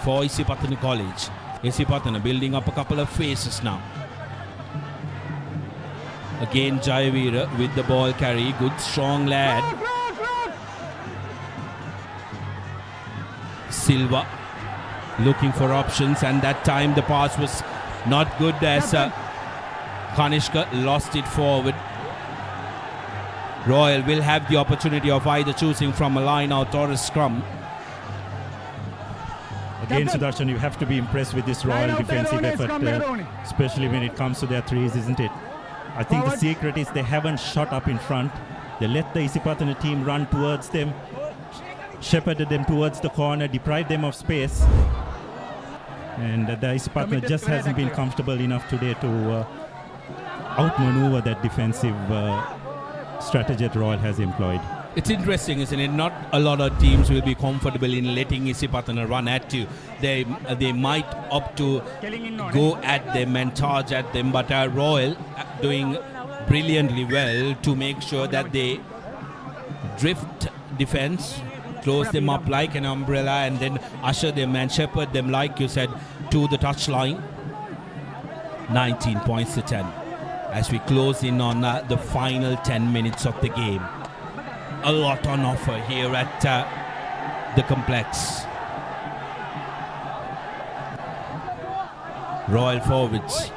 for Isipathana College. Isipathana building up a couple of faces now. Again Jayavira with the ball carry. Good strong lad. Silva looking for options, and that time the pass was not good as Kanishka lost it forward. Royal will have the opportunity of either choosing from a line out or a scrum. Again, Sudarshan, you have to be impressed with this Royal defensive effort, especially when it comes to their threes, isn't it? I think the secret is they haven't shot up in front. They let the Isipathana team run towards them, shepherded them towards the corner, deprived them of space. And the Isipathana just hasn't been comfortable enough today to outmaneuver that defensive strategy that Royal has employed. It's interesting, isn't it? Not a lot of teams will be comfortable in letting Isipathana run at you. They might opt to go at them and charge at them, but Royal doing brilliantly well to make sure that they drift defense, close them up like an umbrella, and then usher them and shepherd them, like you said, to the touchline. 19 points to 10 as we close in on the final 10 minutes of the game. A lot on offer here at the complex. Royal forwards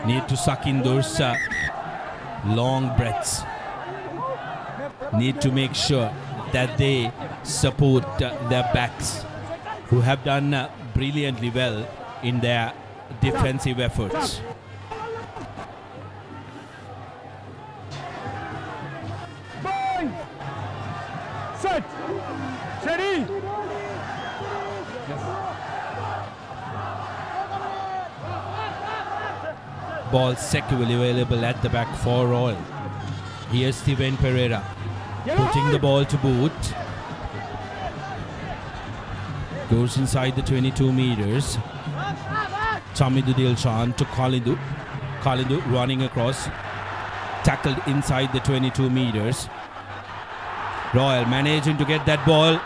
need to suck in those long breaths. Need to make sure that they support their backs, who have done brilliantly well in their defensive efforts. Set. Steady. Ball securely available at the back for Royal. Here's Steven Pereira putting the ball to boot. Goes inside the 22 meters. Chamidu Dilshan to Kalidu. Kalidu running across. Tackled inside the 22 meters. Royal managing to get that ball.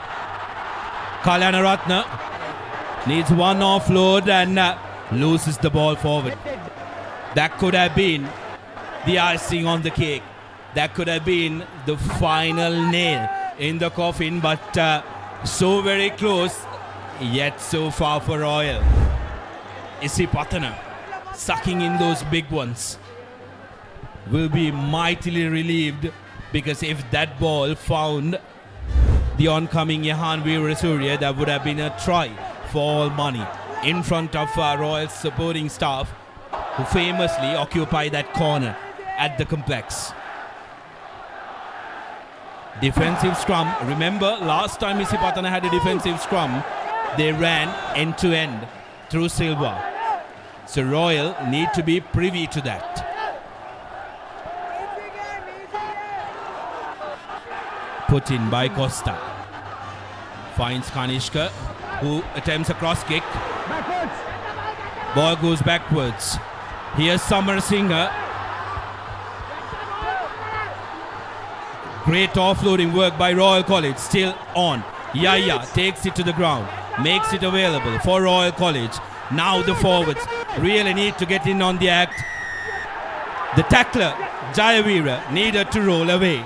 Kalyanaratna needs one offload and loses the ball forward. That could have been the icing on the cake. That could have been the final nail in the coffin, but so very close, yet so far for Royal. Isipathana sucking in those big ones will be mightily relieved, because if that ball found the oncoming Yahan Veerasurya, that would have been a try for all money in front of Royal's supporting staff, who famously occupy that corner at the complex. Defensive scrum. Remember, last time Isipathana had a defensive scrum, they ran end to end through Silva. So Royal need to be privy to that. Put in by Costa. Finds Kanishka, who attempts a cross kick. Ball goes backwards. Here's Samar Singh. Great offloading work by Royal College. Still on. Yaya takes it to the ground. Makes it available for Royal College. Now the forwards really need to get in on the act. The tackler Jayavira needed to roll away.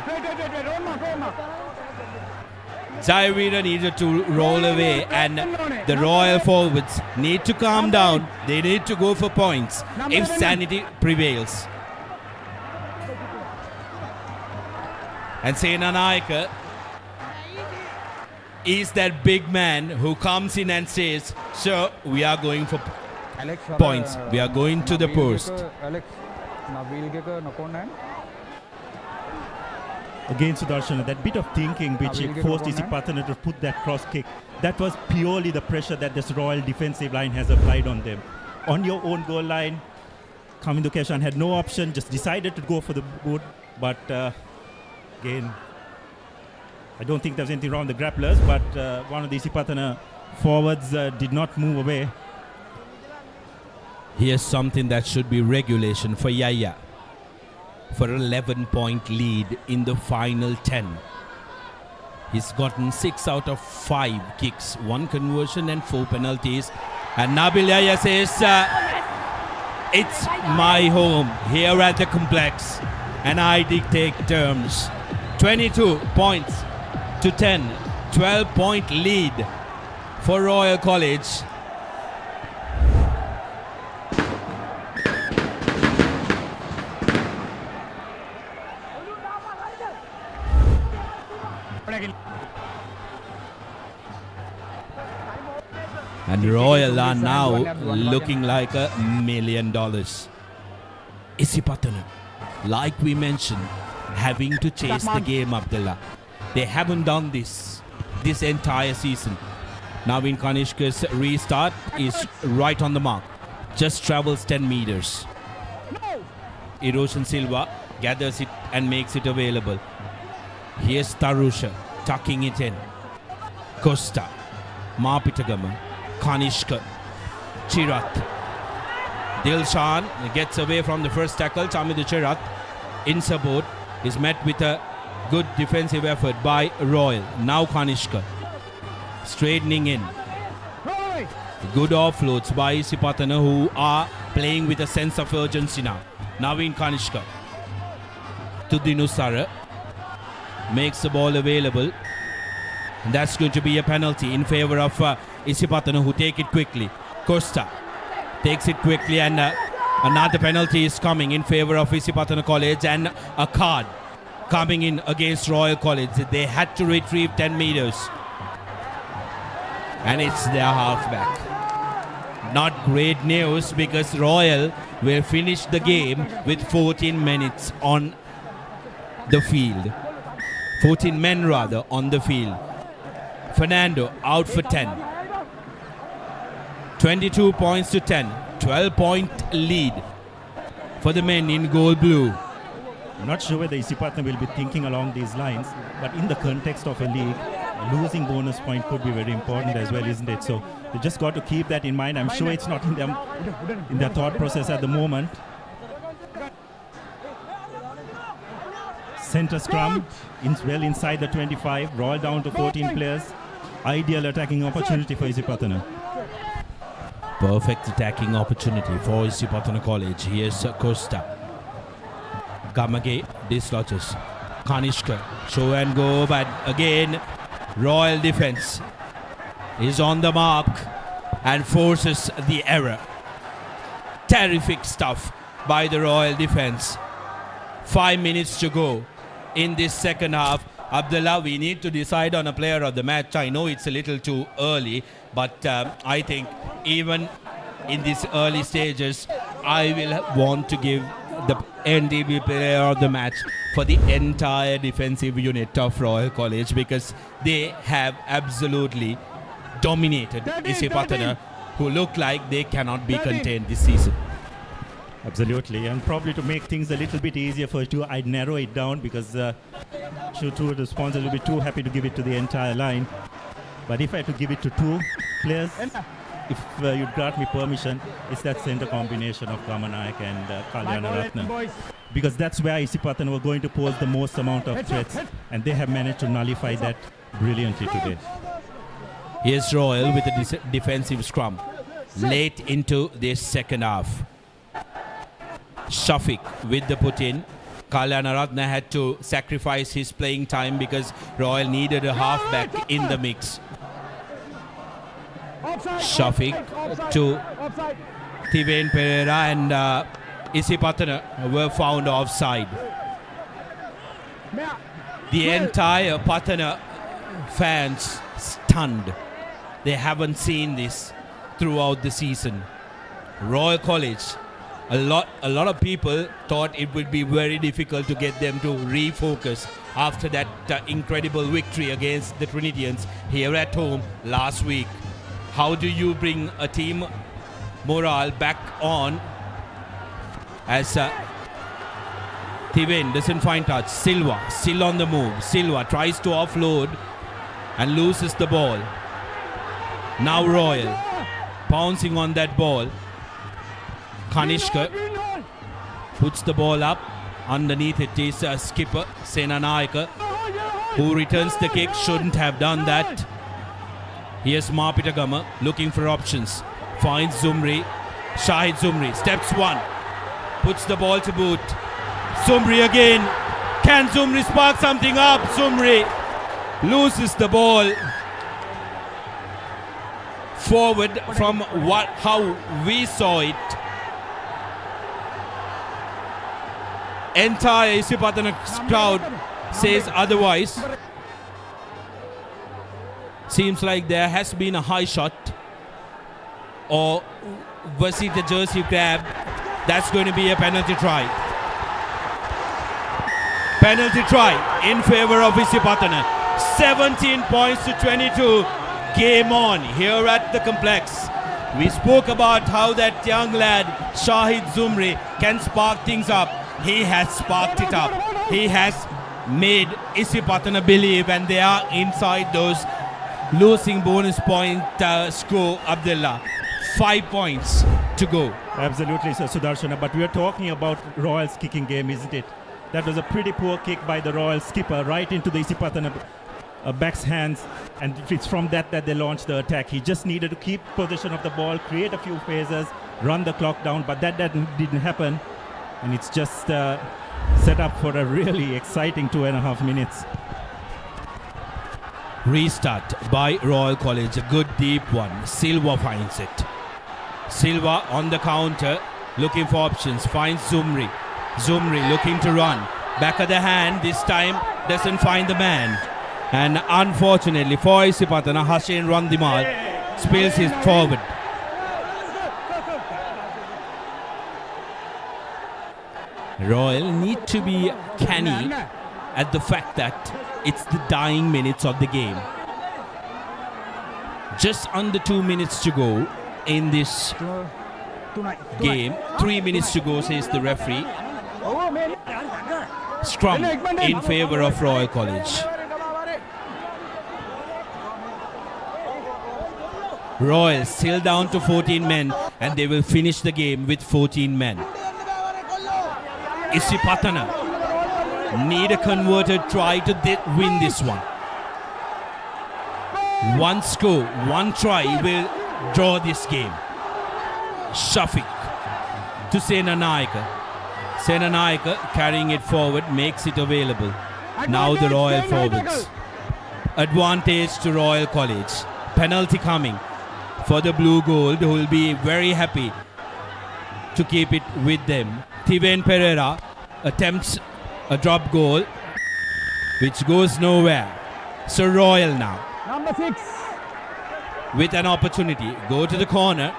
Jayavira needed to roll away, and the Royal forwards need to calm down. They need to go for points if sanity prevails. And Sena Naika is that big man who comes in and says, "Sir, we are going for points. We are going to the post." Again, Sudarshan, that bit of thinking which forced Isipathana to put that cross kick, that was purely the pressure that this Royal defensive line has applied on them. On your own goal line, Kamindu Keshan had no option, just decided to go for the boot. But again, I don't think there was anything wrong with the grapplers, but one of the Isipathana forwards did not move away. Here's something that should be regulation for Yaya. For an 11-point lead in the final 10. He's gotten 6 out of 5 kicks, 1 conversion and 4 penalties. And Nabil Yaya says, "It's my home here at the complex and I dictate terms." 22 points to 10, 12-point lead for Royal College. And Royal are now looking like $1 million. Isipathana, like we mentioned, having to chase the game, Abdullah. They haven't done this entire season. Navin Kanishka's restart is right on the mark. Just travels 10 meters. Eroshan Silva gathers it and makes it available. Here's Tarusha tucking it in. Costa, Mapitagama, Kanishka, Chirat. Dilshan gets away from the first tackle. Chamid Chirat in support is met with a good defensive effort by Royal. Now Kanishka straightening in. Good offloads by Isipathana, who are playing with a sense of urgency now. Navin Kanishka to Dinusara makes the ball available. And that's going to be a penalty in favor of Isipathana, who take it quickly. Costa takes it quickly, and another penalty is coming in favor of Isipathana College, and a card coming in against Royal College. They had to retrieve 10 meters. And it's their halfback. Not great news, because Royal will finish the game with 14 minutes on the field. 14 men rather on the field. Fernando out for 10. 22 points to 10. 12-point lead for the men in gold blue. I'm not sure whether Isipathana will be thinking along these lines, but in the context of a league, losing bonus point could be very important as well, isn't it? So they just got to keep that in mind. I'm sure it's not in their thought process at the moment. Center scrum, well inside the 25, Royal down to 14 players. Ideal attacking opportunity for Isipathana. Perfect attacking opportunity for Isipathana College. Here's Costa. Gamage dislodges. Kanishka, show and go, but again, Royal defense is on the mark and forces the error. Terrific stuff by the Royal defense. 5 minutes to go in this second half. Abdullah, we need to decide on a player of the match. I know it's a little too early, but I think even in these early stages, I will want to give the NDB player of the match for the entire defensive unit of Royal College, because they have absolutely dominated Isipathana, who look like they cannot be contained this season. Absolutely, and probably to make things a little bit easier for you, I'd narrow it down, because two the sponsors will be too happy to give it to the entire line. But if I had to give it to 2 players, if you'd grant me permission, it's that center combination of Kamanayak and Kalyana Ratnam. Because that's where Isipathana were going to pose the most amount of threats, and they have managed to nullify that brilliantly today. Here's Royal with a defensive scrum late into this second half. Shafiq with the put in. Kalyanaratne had to sacrifice his playing time because Royal needed a halfback in the mix. Shafiq to Thiven Pereira and Isipathana were found offside. The entire Pathana fans stunned. They haven't seen this throughout the season. Royal College, a lot of people thought it would be very difficult to get them to refocus after that incredible victory against the Trinitians here at home last week. How do you bring a team morale back on as Thiven doesn't find touch? Silva still on the move. Silva tries to offload and loses the ball. Now Royal pouncing on that ball. Kanishka puts the ball up. Underneath it is skipper Senanayaka, who returns the kick. Shouldn't have done that. Here's Mapitagama looking for options. Finds Zumri. Shahid Zumri steps one. Puts the ball to boot. Zumri again. Can Zumri spark something up? Zumri loses the ball. Forward from how we saw it. Entire Isipathana crowd says otherwise. Seems like there has been a high shot, or was it a jersey grab? That's going to be a penalty try. Penalty try in favor of Isipathana. 17 points to 22. Game on here at the complex. We spoke about how that young lad Shahid Zumri can spark things up. He has sparked it up. He has made Isipathana believe, and they are inside those losing bonus point score. Abdullah, 5 points to go. Absolutely, Sir Sudarshana. But we are talking about Royal's kicking game, isn't it? That was a pretty poor kick by the Royal skipper right into the Isipathana back's hands, and it's from that they launched the attack. He just needed to keep possession of the ball, create a few phases, run the clock down, but that didn't happen, and it's just set up for a really exciting 2.5 minutes. Restart by Royal College, a good deep one. Silva finds it. Silva on the counter, looking for options, finds Zumri. Zumri looking to run. Back of the hand, this time doesn't find the man. And unfortunately for Isipathana, Hashim Randimal spills his forward. Royal need to be canny at the fact that it's the dying minutes of the game. Just under 2 minutes to go in this game. 3 minutes to go, says the referee. Scrum in favor of Royal College. Royal still down to 14 men, and they will finish the game with 14 men. Isipathana need a converted try to win this one. One score, one try will draw this game. Shafiq to Senanayaka. Senanayaka carrying it forward, makes it available. Now the Royal forwards. Advantage to Royal College. Penalty coming for the Blue Gold, who will be very happy to keep it with them. Thiven Pereira attempts a drop goal, which goes nowhere. So Royal now, Number 6. with an opportunity, go to the corner.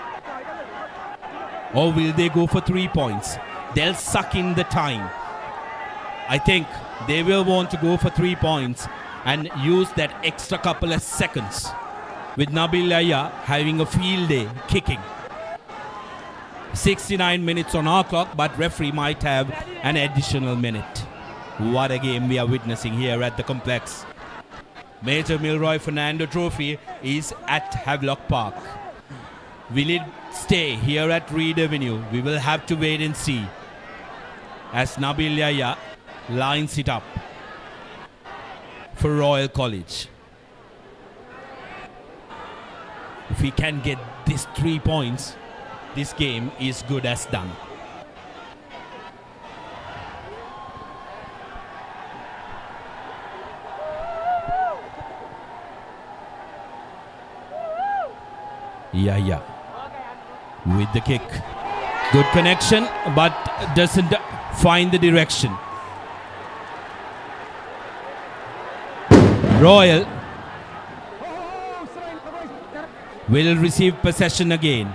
Or will they go for 3 points? They'll suck in the time. I think they will want to go for 3 points and use that extra couple of seconds, with Nabil Aya having a field day kicking. 69 minutes on our clock, but referee might have an additional minute. What a game we are witnessing here at the complex. Major Milroy Fernando Trophy is at Havelock Park. Will it stay here at Reed Avenue? We will have to wait and see, as Nabil Yahya lines it up for Royal College. If we can get these 3 points, this game is good as done. Yeah. With the kick. Good connection, but doesn't find the direction. Royal will receive possession again.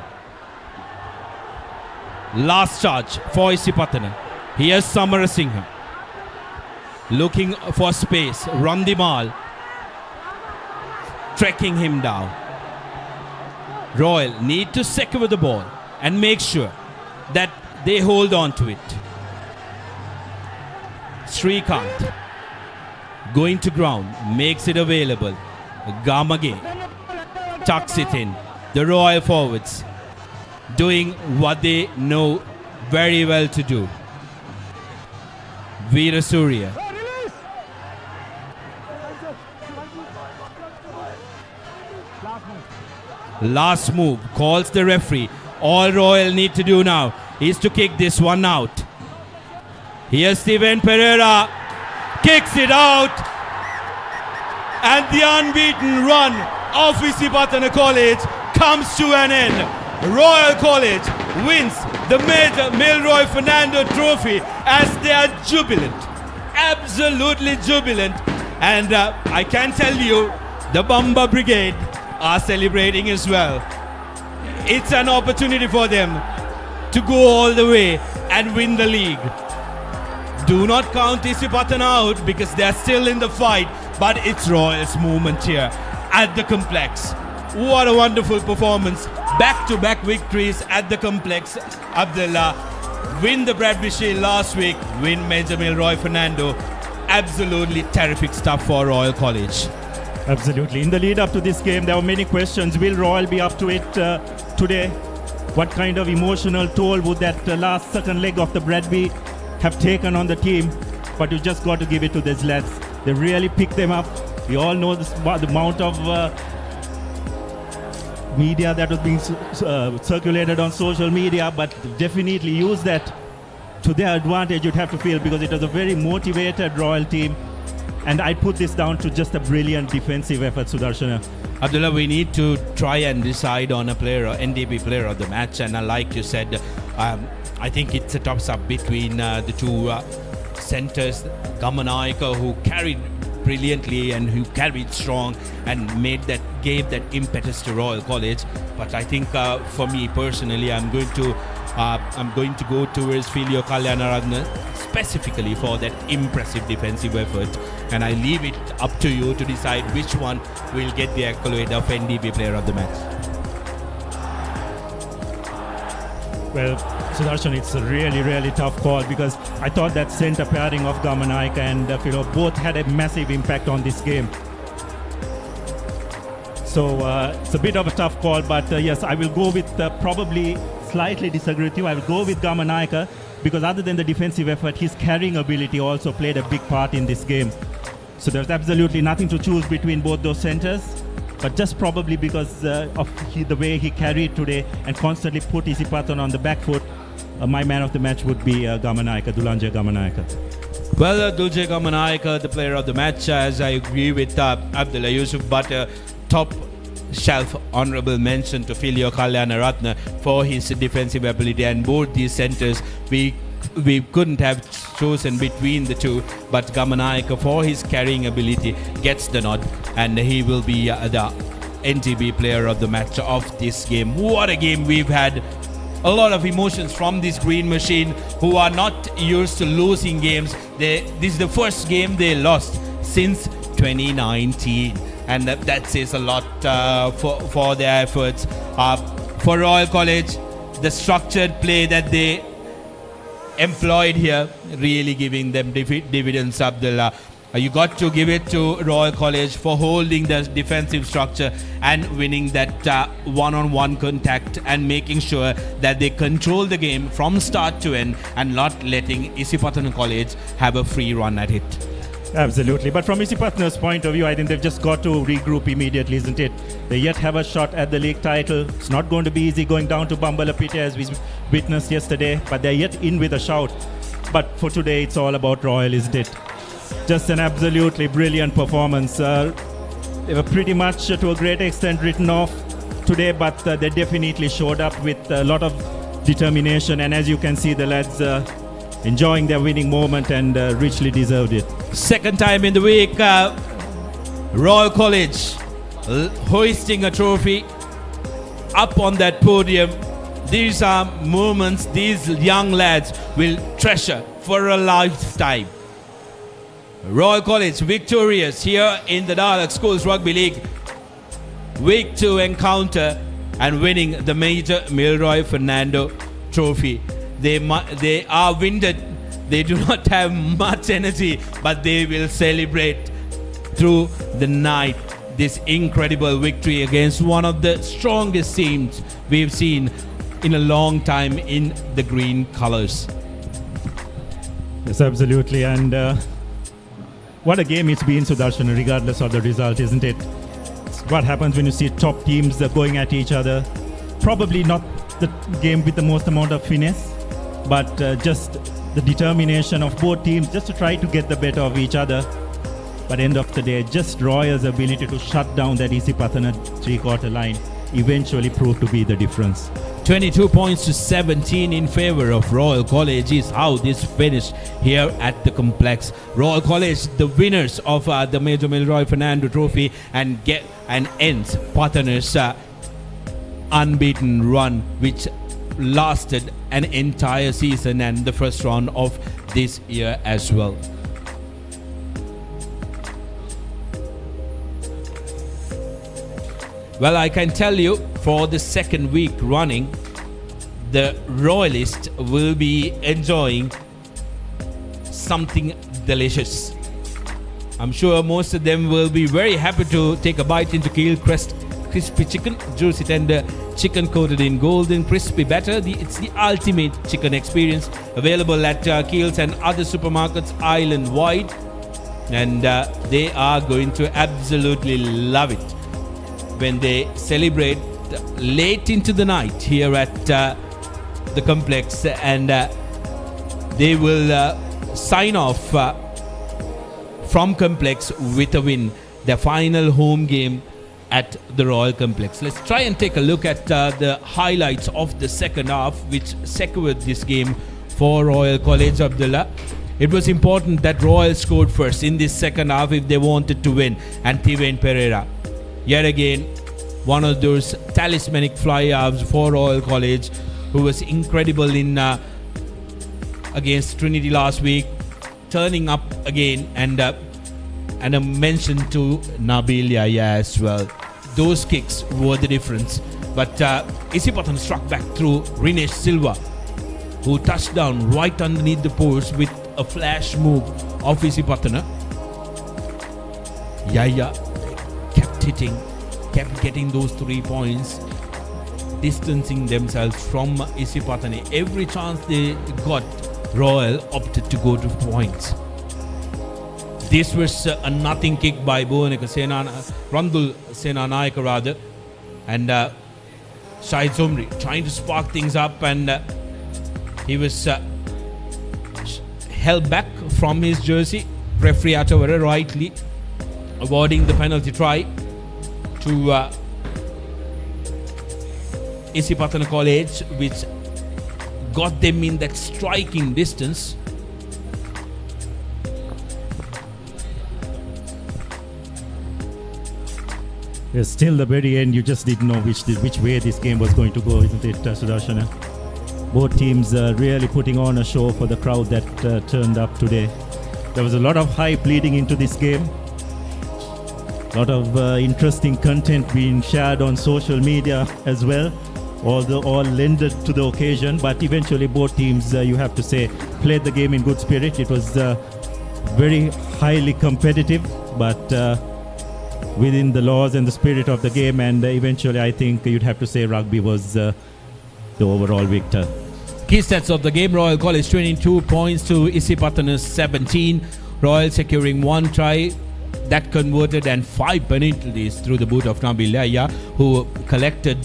Last charge for Isipathana. Here's Samarasinghe. Looking for space. Randimal. Trekking him down. Royal need to secure the ball and make sure that they hold on to it. Srikanth going to ground, makes it available. Gamage tucks it in. The Royal forwards doing what they know very well to do. Veerasurya. Last move, calls the referee. All Royal need to do now is to kick this one out. Here's Steven Pereira, kicks it out, and the unbeaten run of Isipathana College comes to an end. Royal College wins the Major Milroy Fernando Trophy as they are jubilant, absolutely jubilant. And I can tell you, the Bamba Brigade are celebrating as well. It's an opportunity for them to go all the way and win the league. Do not count Isipathana out because they're still in the fight, but it's Royals' movement here at the complex. What a wonderful performance. Back-to-back victories at the complex. Abdullah win the Bradbury Shield last week, win Major Milroy Fernando. Absolutely terrific stuff for Royal College. Absolutely. In the lead up to this game, there were many questions. Will Royal be up to it today? What kind of emotional toll would that last second leg of the Bradbury have taken on the team? But you just got to give it to these lads. They really picked them up. We all know the amount of media that was being circulated on social media, but definitely use that to their advantage, you'd have to feel, because it was a very motivated Royal team. And I put this down to just a brilliant defensive effort, Sudarshana. Abdullah, we need to try and decide on a player, NDB player of the match. And like you said, I think it's a toss-up between the two centers, Gamanaika, who carried brilliantly and who carried strong and gave that impetus to Royal College. But I think for me personally, I'm going to go towards Filio Kalyanaratne specifically for that impressive defensive effort, and I leave it up to you to decide which one will get the accolade of NDB player of the match. Well, Sudarshan, it's a really, really tough call, because I thought that centre pairing of Gamanaika and Philo both had a massive impact on this game. So it's a bit of a tough call, but yes, I will go with probably slightly disagree with you. I will go with Gamanaika, because other than the defensive effort, his carrying ability also played a big part in this game. So there's absolutely nothing to choose between both those centres. But just probably because of the way he carried today and constantly put Isipathana on the back foot, my man of the match would be Gamanaika, Dulanje Gamanaika. Well, Dulje Gamanaika, the player of the match, as I agree with Abdullah Yusuf, but top shelf honourable mention to Filio Kalyanaratne for his defensive ability. And both these centres, we couldn't have chosen between the two, but Gamanaika, for his carrying ability, gets the nod, and he will be the NTB player of the match of this game. What a game we've had. A lot of emotions from this green machine, who are not used to losing games. This is the first game they lost since 2019, and that says a lot for their efforts. For Royal College, the structured play that they employed here really giving them dividends, Abdullah. You got to give it to Royal College for holding the defensive structure and winning that one-on-one contact and making sure that they control the game from start to end and not letting Isipathana College have a free run at it. Absolutely. But from Isipathana's point of view, I think they've just got to regroup immediately, isn't it? They yet have a shot at the league title. It's not going to be easy going down to Bambalapitiya as we witnessed yesterday, but they're yet in with a shout. But for today, it's all about Royal, isn't it? Just an absolutely brilliant performance. They were pretty much to a great extent written off today, but they definitely showed up with a lot of determination. And as you can see, the lads enjoying their winning moment and richly deserved it. Second time in the week, Royal College hoisting a trophy up on that podium. These are moments these young lads will treasure for a lifetime. Royal College victorious here in the Dialog Schools Rugby League. Week 2 encounter and winning the Major Milroy Fernando Trophy. They are winded. They do not have much energy, but they will celebrate through the night this incredible victory against one of the strongest teams we've seen in a long time in the green colors. Yes, absolutely. And what a game it's been, Sudarshan, regardless of the result, isn't it? It's what happens when you see top teams going at each other. Probably not the game with the most amount of finesse, but just the determination of both teams just to try to get the better of each other. But end of the day, just Royal's ability to shut down that Isipathana three-quarter line eventually proved to be the difference. 22 points to 17 in favor of Royal College is how this finished here at the complex. Royal College, the winners of the Major Milroy Fernando Trophy, and ends Pathana's unbeaten run, which lasted an entire season and the first round of this year as well. Well, I can tell you, for the second week running, the Royalists will be enjoying something delicious. I'm sure most of them will be very happy to take a bite into Keel Crest crispy chicken, juicy tender chicken coated in golden crispy batter. It's the ultimate chicken experience, available at Keel's and other supermarkets island-wide, and they are going to absolutely love it when they celebrate late into the night here at the complex, and they will sign off from complex with a win, their final home game at the Royal Complex. Let's try and take a look at the highlights of the second half, which secured this game for Royal College. Abdullah, it was important that Royal scored first in this second half if they wanted to win, and Tivain Pereira, yet again, one of those talismanic fly-halves for Royal College, who was incredible in against Trinity last week, turning up again, and a mention to Nabil Yahya as well. Those kicks were the difference. But Isipathana struck back through Rinesh Silva, who touched down right underneath the post with a flash move of Isipathana. Yahya kept hitting, kept getting those 3 points, distancing themselves from Isipathana. Every chance they got, Royal opted to go to points. This was a nothing kick by Randul Senanayaka rather, and Shahid Zomri trying to spark things up, and he was held back from his jersey. Referee Atawara rightly awarding the penalty try to Isipathana College, which got them in that striking distance. Yes, till the very end, you just didn't know which way this game was going to go, isn't it, Sudarshana? Both teams really putting on a show for the crowd that turned up today. There was a lot of hype leading into this game. A lot of interesting content being shared on social media as well, although all lended to the occasion. But eventually both teams, you have to say, played the game in good spirit. It was very highly competitive, but within the laws and the spirit of the game, and eventually I think you'd have to say rugby was the overall victor. Key stats of the game: Royal College 22 points to Isipathana's 17. Royal securing 1 try that converted and 5 penalties through the boot of Nabil Yahya, who collected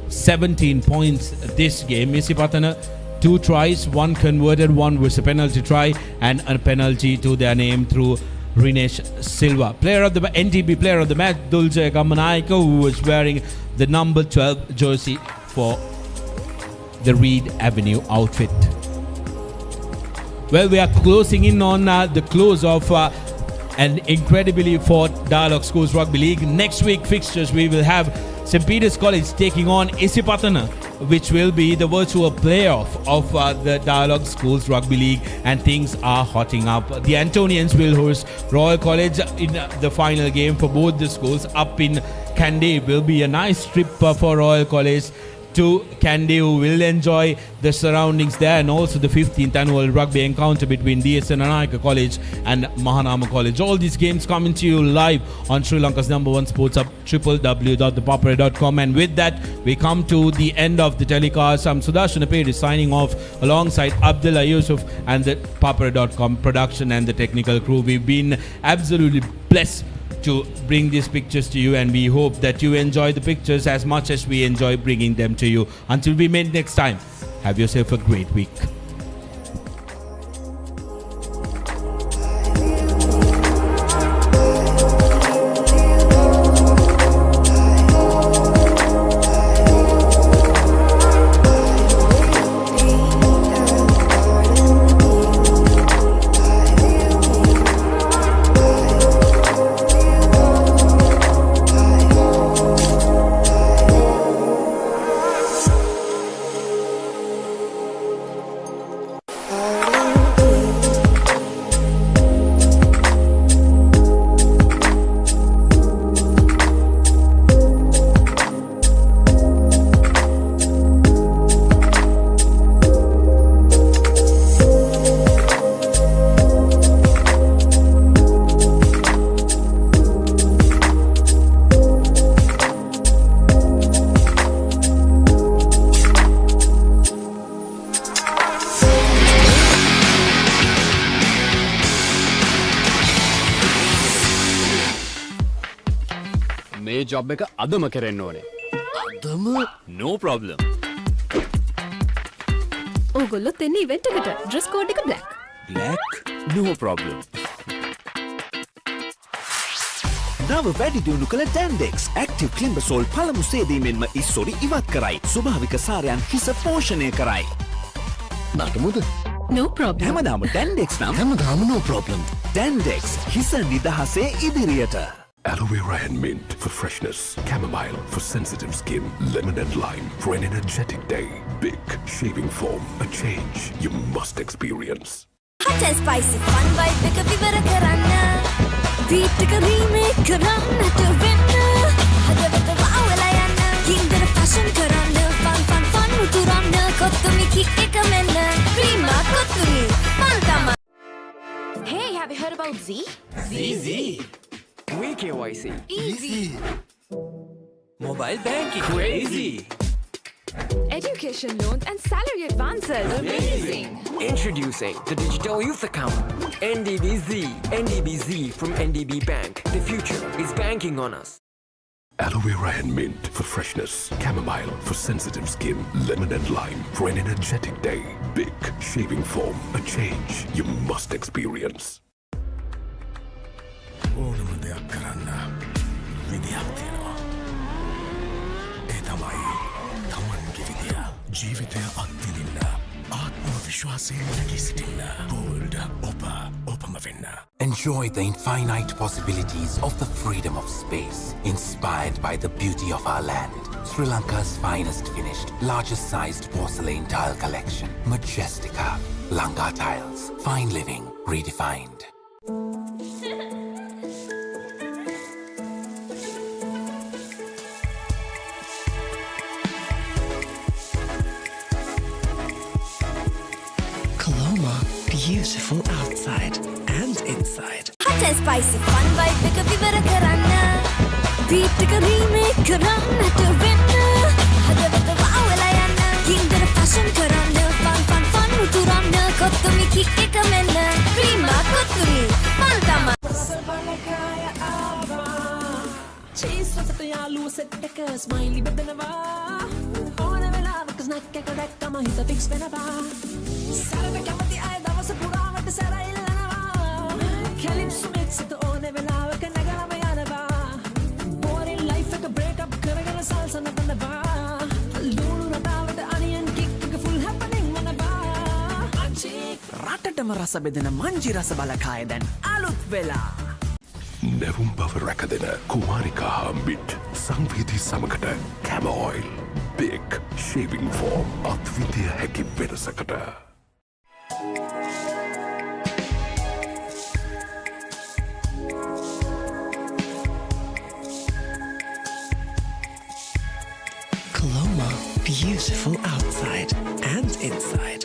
17 points this game. Isipathana 2 tries, 1 converted, 1 was a penalty try, and a penalty to their name through Rinesh Silva. Player of the NTB Player of the Match, Dulce Kamanayaka, who was wearing the number 12 jersey for the Reed Avenue outfit. Well, we are closing in on the close of an incredibly fought Dialog Schools Rugby League. Next week fixtures, we will have St. Peter's College taking on Isipathana, which will be the virtual playoff of the Dialog Schools Rugby League, and things are hotting up. The Antonians will host Royal College in the final game for both the schools up in Kandy. Will be a nice trip for Royal College to Kandy, who will enjoy the surroundings there, and also the 15th annual rugby encounter between Isipathana College and Mahanama College. All these games coming to you live on Sri Lanka's #1 sports hub, www.thepapare.com. And with that, we come to the end of the telecast. I'm Sudarshan Aperi signing off alongside Abdullah Yusuf and the Papare.com production and the technical crew. We've been absolutely blessed to bring these pictures to you, and we hope that you enjoy the pictures as much as we enjoy bringing them to you. Until we meet next time, have yourself a great week. මේ job එක අදම කරන්න ඕනේ. අදම? No problem. ඕගොල්ලොත් එන්නේ event එකට. Dress code එක black. Black? No problem. නව වැඩි දියුණු කළ ඩැන්ඩෙක්ස් ඇක්ටිව් ක්ලිම්බසෝල් පළමු සේදීමෙන්ම ඉස්සොරි ඉවත් කරයි. ස්වභාවික සාරයන් හිස පෝෂණය කරයි. නටමුද? No problem. හැමදාම ඩැන්ඩෙක්ස් නම් හැමදාම no problem. ඩැන්ඩෙක්ස් හිස නිදහසේ ඉදිරියට. Aloe vera and mint for freshness. Chamomile for sensitive skin. Lemon and lime for an energetic day. Big shaving foam. A change you must experience. Hot and spicy fun vibe එක විවර කරන්න. beat එක remake කරන්නට වෙන්න. හදවත වවලා යන්න. ගින්දර fashion කරන්න. fun උතුරන්න. කොත්තුමි kick එක මෙන්න. prima කොත්තුමි. fun තමයි. Hey, have you heard about Z? ZZ. KYC. Easy. Mobile banking. Crazy. Education loans and salary advances. Amazing. Introducing the Digital Youth Account. NDBZ. NDBZ from NDB Bank. The future is banking on us. Aloe vera and mint for freshness. Chamomile for sensitive skin. Lemon and lime for an energetic day. Big shaving foam. A change you must experience. ඕනම දෙයක් කරන්න විදියක් තියෙනවා. ඒ තමයි තමන්ගේ විදිය. ජීවිතය අත්විඳින්න. ආත්ම විශ්වාසයෙන් නැගී සිටින්න. බෝල්ඩ් ඔපම වෙන්න. Enjoy the infinite possibilities of the freedom of space, inspired by the beauty of our land. Sri Lanka's finest finished, largest sized porcelain tile collection. Majestica. Lanka Tiles. Fine living redefined. Colombo, beautiful outside and inside. Hot and spicy fun vibe එක විවර කරන්න. beat එක remake කරන්නට වෙන්න. හදවත වවලා යන්න. ගින්දර fashion කරන්න. fun උතුරන්න. කොත්තුමි kick එක මෙන්න. prima කොත්තුමි. fun තමයි. cheese රසට යාළුවෝ සෙට් එක ස්මයිලි බෙදනවා. ඕන වෙලාවක ස්නැක් එක දැක්කම හිත ෆික්ස් වෙනවා. සරල කැමති අය දවස පුරාවට සැරයිල්ලනවා. කැලිප්සු මික්ස් එක ඕනේ වෙලාවක නැගලම යනවා boring life එක break up කරගෙන salsa නටනවා ලුණු රටාවට onion kick එක full happening වෙනවා අචි රටටම රස බෙදෙන මංජි රස බලකාය දැන් අලුත් වෙලා නැවුම් බව රැකදෙන කුමාරිකා හම්බිට් සංවීධී සමකට කැම ඔයිල් බික් ෂේවිං ෆෝම් අත්විදිය හැකි වෙනසකට Colombo, beautiful outside and inside.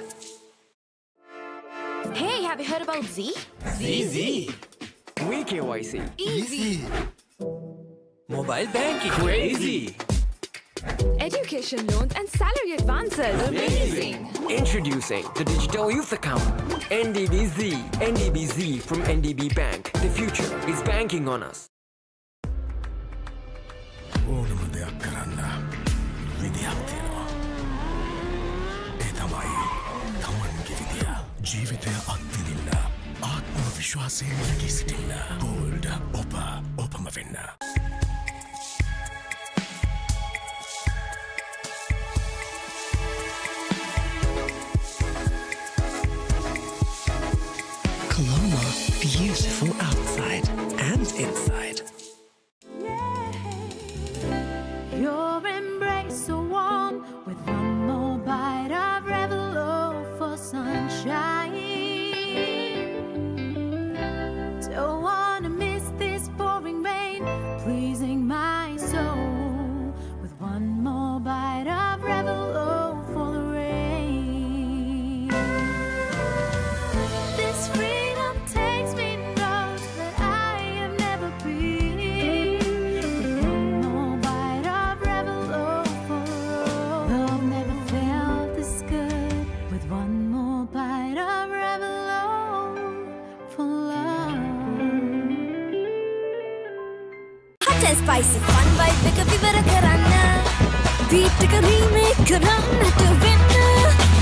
Hey, have you heard about Z? ZZ. WeKYC. Easy. Mobile banking. Crazy. Education loans and salary advances. Amazing. Introducing the Digital Youth Account. NDBZ. NDBZ from NDB Bank. The future is banking on us. ඕනම දෙයක් කරන්න විදියක් තියෙනවා. ඒ තමයි තමන්ගේ විදිය. ජීවිතය අත්විඳින්න. ආත්ම විශ්වාසයෙන් නැගී සිටින්න. බෝල්ඩ් ඔපම වෙන්න. Colombo, beautiful outside and inside. Your embrace so warm with one more bite of Revelo for sunshine. Don't wanna miss this pouring rain, pleasing my soul with one more bite of Revelo for the rain. This freedom takes me roads that I have never been. With one more bite of Revelo for the road. Love never felt this good. With one more bite of Revelo for love. Hot and spicy fun vibe එක විවර කරන්න. Beat එක remake කරන්නට වෙන්න.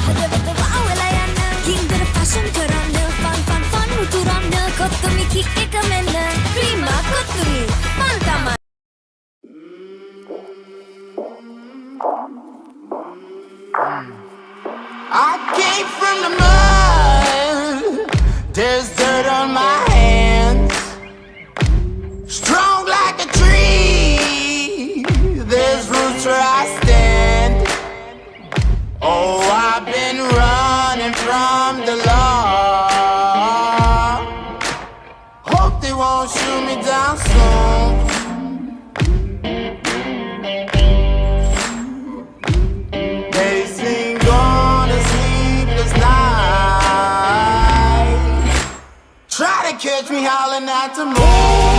හදවත වවලා යන්න. ගින්දර fashion කරන්න. Fun උතුරන්න. කොත්තුමි kick එක මෙන්න. Prima කොත්තුමි. Fun තමයි. I came from the mud. There's dirt on my hands. Strong like a tree. There's roots where I stand. Oh, I've been running from the law. Hope they won't shoot me down soon. They sing on a sleepless night. Try to catch me howling at the moon.